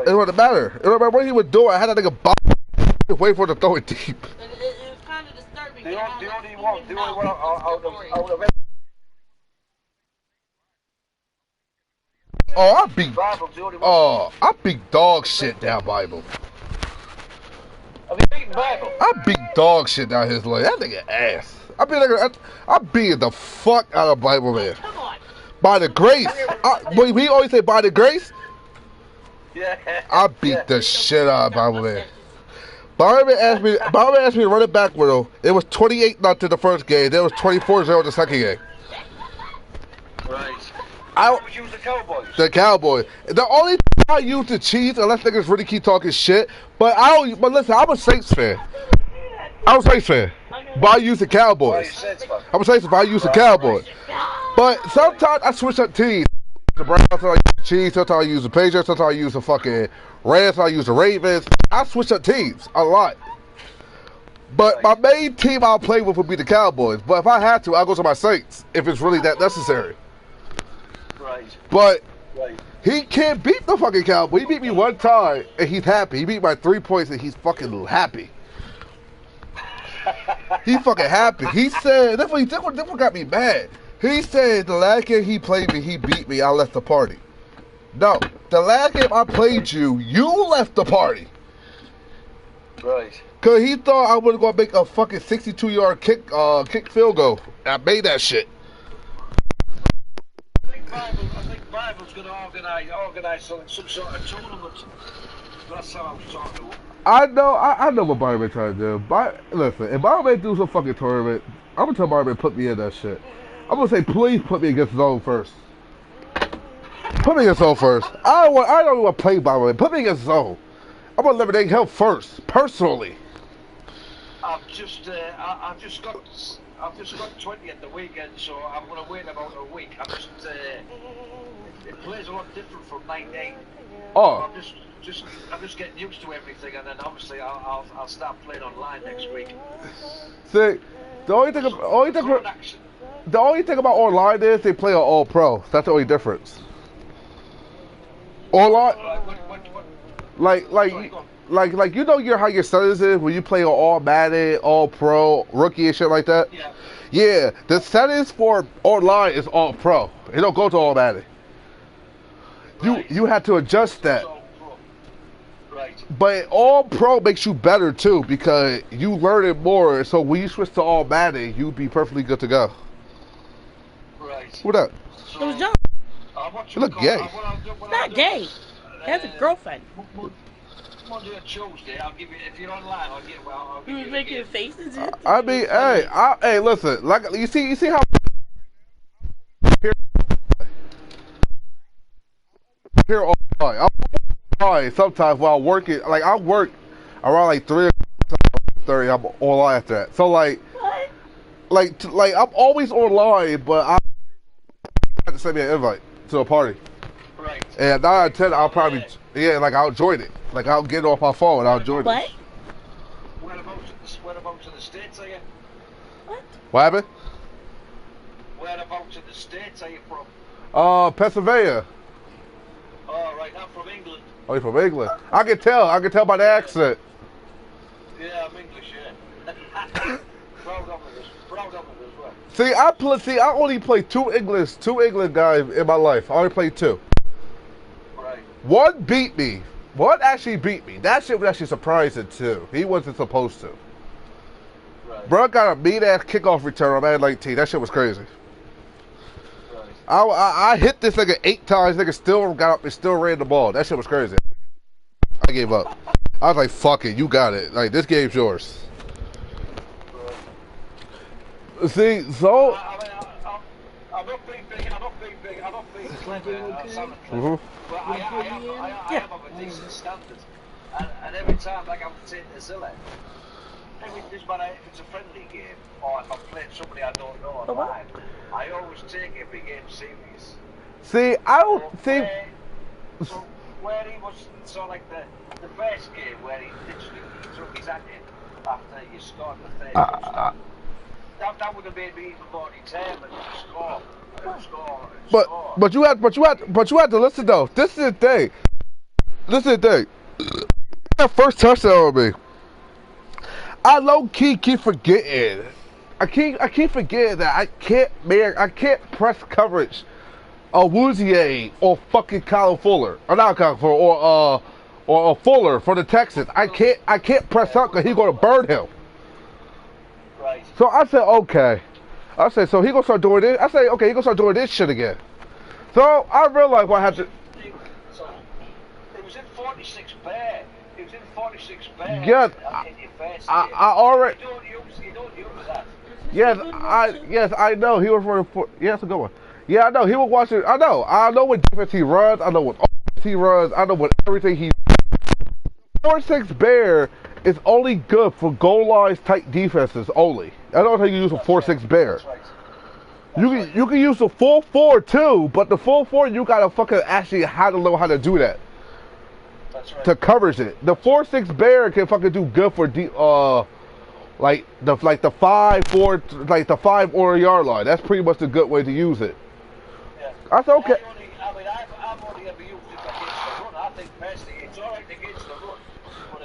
It wouldn't matter. It wouldn't matter what he would do. I had that nigga bop, wait for him to throw it deep. It was kind of disturbing. The only one out of I beat dog shit down Bible. Bible. I beat dog shit down his leg. That nigga ass. I beat the fuck out of Bible, man. Come on. By the grace. We always say by the grace. Yeah. I beat the shit out of Bible, man. Bible asked me to run it back with him. It was 28-0 the first game. Then it was 24-0 the second game. Right. I would use the Cowboys. The Cowboys. The only time I use the Chiefs, unless niggas really keep talking shit. But listen, I'm a Saints fan. But I use the Cowboys. I'm a Saints fan, but I use the Cowboys. But sometimes I switch up teams. The Browns, sometimes I use the Chiefs, sometimes I use the Patriots, sometimes I use the fucking Rams, sometimes I use the Ravens. I switch up teams a lot. But my main team I'll play with would be the Cowboys. But if I had to, I'll go to my Saints if it's really that necessary. Right. But Right. He can't beat the fucking Cowboy. He beat me one time, and he's happy. He beat by 3 points, and he's fucking happy. He fucking happy. He said, that's what got me mad. He said the last game he played me, he beat me, I left the party. No, the last game I played you, you left the party. Right. Cause he thought I was gonna make a fucking 62-yard kick field goal. I made that shit. I think Bible's gonna organize some sort of tournament. That's how I was talking about. I know what Barman trying to do. Listen, if Barman do some fucking tournament, I'm gonna tell Barman put me in that shit. I'm gonna say, please put me against zone first. Put me against zone first. I don't want to play Barman. Put me against zone. I'm gonna eliminate him first, personally. I've just got 20 at the weekend, so I'm gonna wait about a week. It plays a lot different from 19. Oh. I'm just getting used to everything, and then obviously I'll start playing online next week. See, the only thing about online is they play on all pro. That's the only difference. Online, like you know how your settings is when you play on all Madden, all pro, rookie and shit like that. Yeah. Yeah, the settings for online is all pro. It don't go to all Madden. You have to adjust that. Right. But all pro makes you better too because you learn it more. So when you switch to all Madden, you'll be perfectly good to go. Right. What up? It was John. You look gay. Not gay. He has a girlfriend. Monday or Tuesday, I'll give you. If you're online, I'll give He was you making faces. I mean, hey, listen. Like you see how here all night. Sometimes while working, like I work around like 3:30. I'm online after that. So like I'm always online, but I have to send me an invite to a party. Right. And 9 out of 10, I'll probably I'll join it. Like I'll get off my phone and I'll join it. Whereabouts in the States are you? What happened? Whereabouts in the States are you from? Pennsylvania. Oh, right, I'm from England. Oh, you're from England. I can tell by the accent. Yeah, I'm English, yeah. Proud of it as well. See, I only played two England guys in my life. I only played two. Right. One beat me. One actually beat me. That shit was actually surprising too. He wasn't supposed to. Right. Bro got a mean ass kickoff return on Madden 19. That shit was crazy. Right. I hit this nigga 8 times. Nigga still got up and still ran the ball. That shit was crazy. I gave up. I was like, fuck it, you got it. Like this game's yours. Right. See, so. I'm not being big. But I am of a decent standard. And every time, like I'm saying to Zilla, if it's a friendly game, or if I'm playing somebody I don't know online, I always take every game serious. See, I don't think. So where he was, so like the first game where he literally took his hand in after you scored the third touchdown, that would have made me even more determined to score. But you had to listen though. This is the thing. That first touchdown on me, I low key keep forgetting. I keep forgetting that I can't press coverage Woozier or fucking Colin Fuller, or not Colin Fuller, or Fuller for the Texans. I can't press up because he's gonna burn him. Right. So I said, okay. I said, so he gonna start doing this. I said, okay, he gonna start doing this shit again. So I realized what I had to. So it was in 46 bear. It was in 46 bear. Yes, in your first I game. already. You don't use that. Yes, I know he was running for. Yeah, that's a good one. Yeah, I know he was watching. I know what defense he runs. I know what offense he runs. I know what everything he. 4-6 bear is only good for goal lines type defenses only. I don't know how you use a 4-6 bear. You can use the 4-4 too, but the 4-4 you gotta fucking actually how to know how to do that. That's right. To coverage it. The 4-6 bear can fucking do good for like the 5-4 like the 5 or yard line. That's pretty much a good way to use it. Yeah. I said okay. I've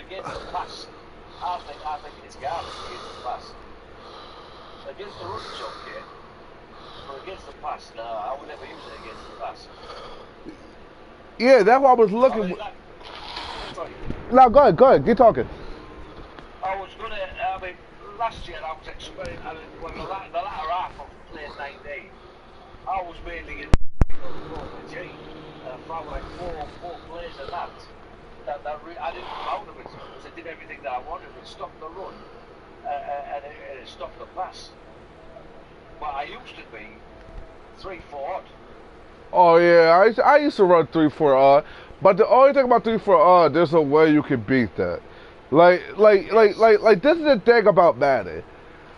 against the pass, I think it's garbage against the pass. Against the run, it's okay. But against the pass, no, I would never use it against the pass. Yeah, that's what I was looking. No, go ahead, get talking. I mean, last year I was expecting, when the latter half of playing 19, I was mainly in the team. Probably like four plays of that I didn't come out of it because I did everything that I wanted. It stopped the run and it stopped the pass. But I used to be 3-4. Oh yeah, I used to run 3-4 odd, but the only thing about 3-4 odd, there's a way you can beat that. Like this is the thing about Madden.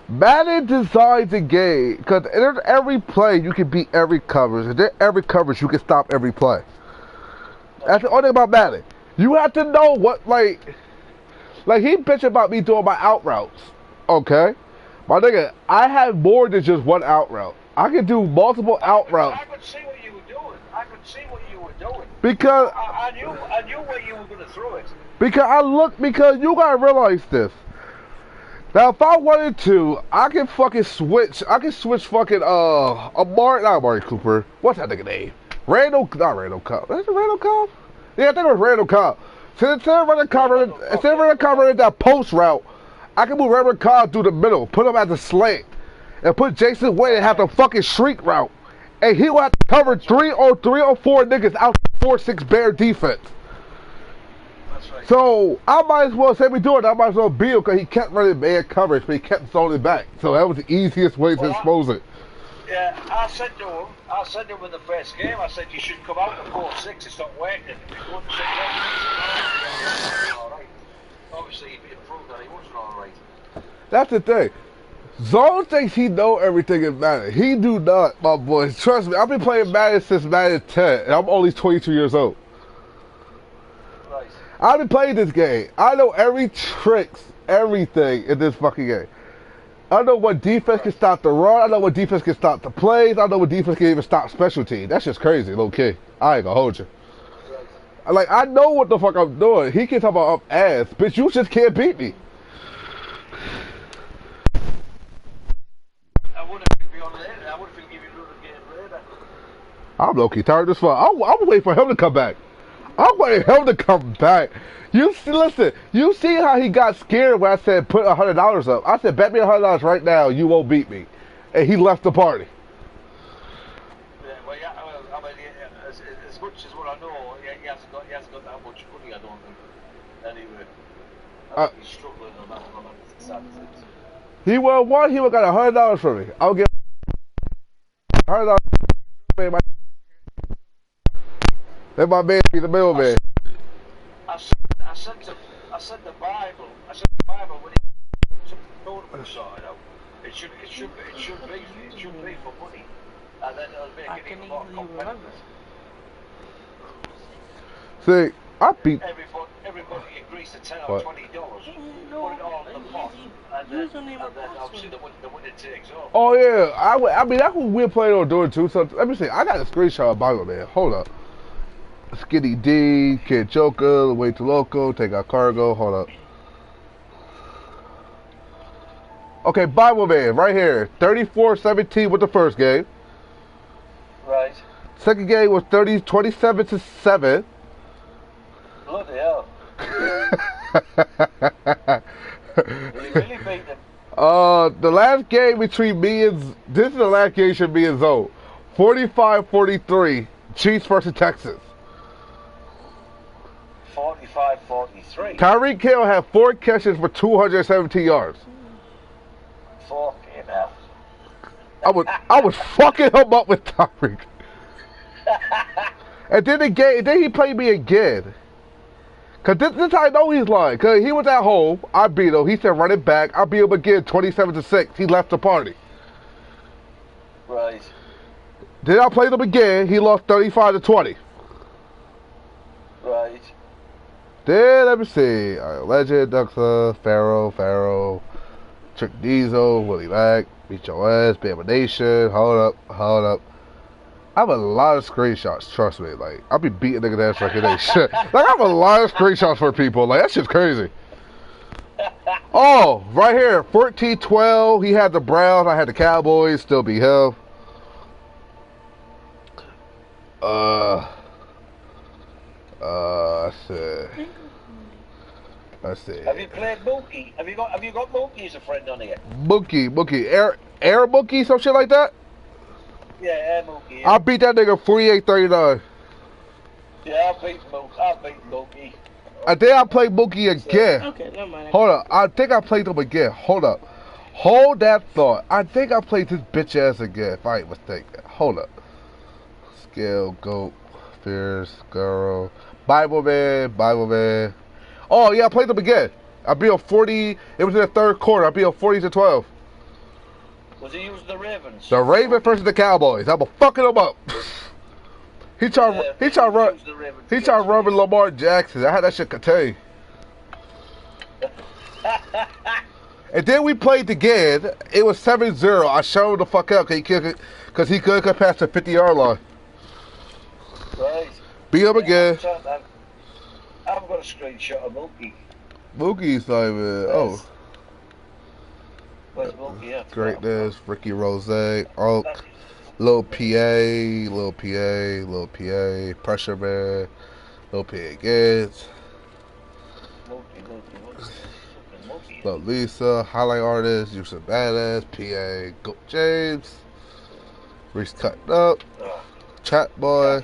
Madden designs the game because in every play you can beat every coverage, and in every coverage you can stop every play. That's the only thing about Madden. You have to know what like he bitch about me doing my out routes. Okay, my nigga, I have more than just one out route. I can do multiple out routes. I could see what you were doing. Because I knew where you were going to throw it. Because you gotta realize this. Now, if I wanted to, I can fucking switch. I can switch fucking not Amari Cooper. What's that nigga name? Not Randall Cobb. Is it Randall Cobb? Yeah, I think it was Randall Cobb. Instead of running Cobb that post route, I can move Randall Cobb through the middle, put him at the slant, and put Jason Wade and have the fucking shriek route, and he will have to cover 3 or 4 niggas out 4-6 bear defense. Right. So I might as well say we do it. I might as well beat him because he kept running man coverage, but he kept zoning back. So that was the easiest way to expose it. Yeah, I said to him in the first game, I said you should come out to 4-6. It's not working. All right. Obviously, he proved that he wasn't all right. That's the thing. Zone thinks he know everything in Madden. He do not, my boy. Trust me, I've been playing Madden since Madden 10, and I'm only 22 years old. Right. I've been playing this game. I know every tricks, everything in this fucking game. I know what defense can stop the run. I know what defense can stop the plays. I know what defense can even stop special teams. That's just crazy, low key. I ain't gonna hold you. Right. Like, I know what the fuck I'm doing. He can talk about up ass, bitch. You just can't beat me. I'm low-key tired as fuck. I'm waiting for him to come back. I'm waiting for him to come back. Listen, you see how he got scared when I said put $100 up. I said, bet me $100 right now, you won't beat me. And he left the party. Yeah, well, I mean, as much as what I know, he hasn't got that much money, I don't think. Anyway, I think he's struggling on that side of things. He would have got $100 from me. I'll give $100. Let my man be the middleman. I said the Bible when he tournament sorted out. It should be for money, and then it'll make it even more competitive. See, I beat everybody agrees to $10 or $20. Put it all in the pot, and then obviously the winner takes off. Oh yeah, I mean that's what we're planning on doing too. So let me see. I got a screenshot of Bible man. Hold up. Skinny D, Kid Joker, Way to Loco, Take Out Cargo, hold up. Okay, Bible Man, right here. 34-17 with the first game. Right. Second game was 27-7. Bloody hell. You really beat them. The last game between this is the last game should be in zone. 45-43, Chiefs versus Texans. 45-43. Tyreek Hill had 4 catches for 217 yards. Fucking hell. I was fucking him up with Tyreek. And then he played me again. Cause this how I know he's lying. Cause he was at home, I beat him. He said run it back. I beat him again, 27-6. He left the party. Right. Then I played him again. He lost 35-20. Right. Then let me see. All right, Legend, Duxa, Pharaoh, Trick Diesel, Willie Mack, Beat Your Ass, Bama Nation. Hold up. I have a lot of screenshots, trust me. Like, I'll be beating niggas ass like it ain't shit. Like, I have a lot of screenshots for people. Like, that shit's crazy. Oh, right here, 14-12. He had the Browns. I had the Cowboys. Still be hell. Let's see. Have you played Mookie? Have you got Mookie as a friend on here? Mookie, Air Mookie, some shit like that. Yeah, Air Mookie. Yeah. I beat that nigga 48-39. Yeah, I beat Mookie. I think I played Mookie again. Okay, never mind. Hold up. I think I played him again. Hold up. Hold that thought. I think I played this bitch ass again, if I ain't mistaken. Hold up. Scale, Goat, Fierce, Girl, Bible Man. Oh, yeah, I played them again. I beat him 40. It was in the third quarter. I beat him 40-12. Was he using the Ravens? The Ravens versus the Cowboys. I was fucking them up. He tried to run with Lamar Jackson. I had that shit contained. And then we played again. It was 7-0. I showed him the fuck out because he couldn't pass the 50-yard line. Right. Beat him again. I've got a screenshot of Mookie. Mookie's not even. Oh. Where's Mookie at? Greatness, Ricky Rose, Oak, Lil PA, Pressure Man, Lil PA Gibbs, Lil Lisa, Highlight Artist, Yusuf Badass, PA, Goat James, Reese Cutting Up, Chat Boy,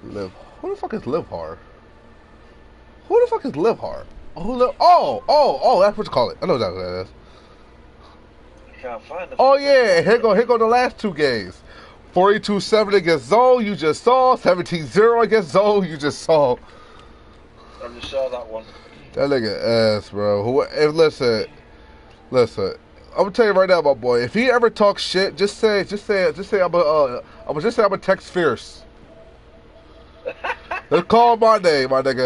Live. Who the fuck is Live Hard? Who the fuck is Live Hard? Oh, that's what you call it. I know exactly what that is. Oh yeah, here go the last two games. 42-7 against Zone, you just saw. 17-0 against Zone, you just saw. I just saw that one. That nigga ass, bro. Listen. I'm gonna tell you right now, my boy. If he ever talks shit, just say I'm gonna text Fierce. Let's call my name, my nigga.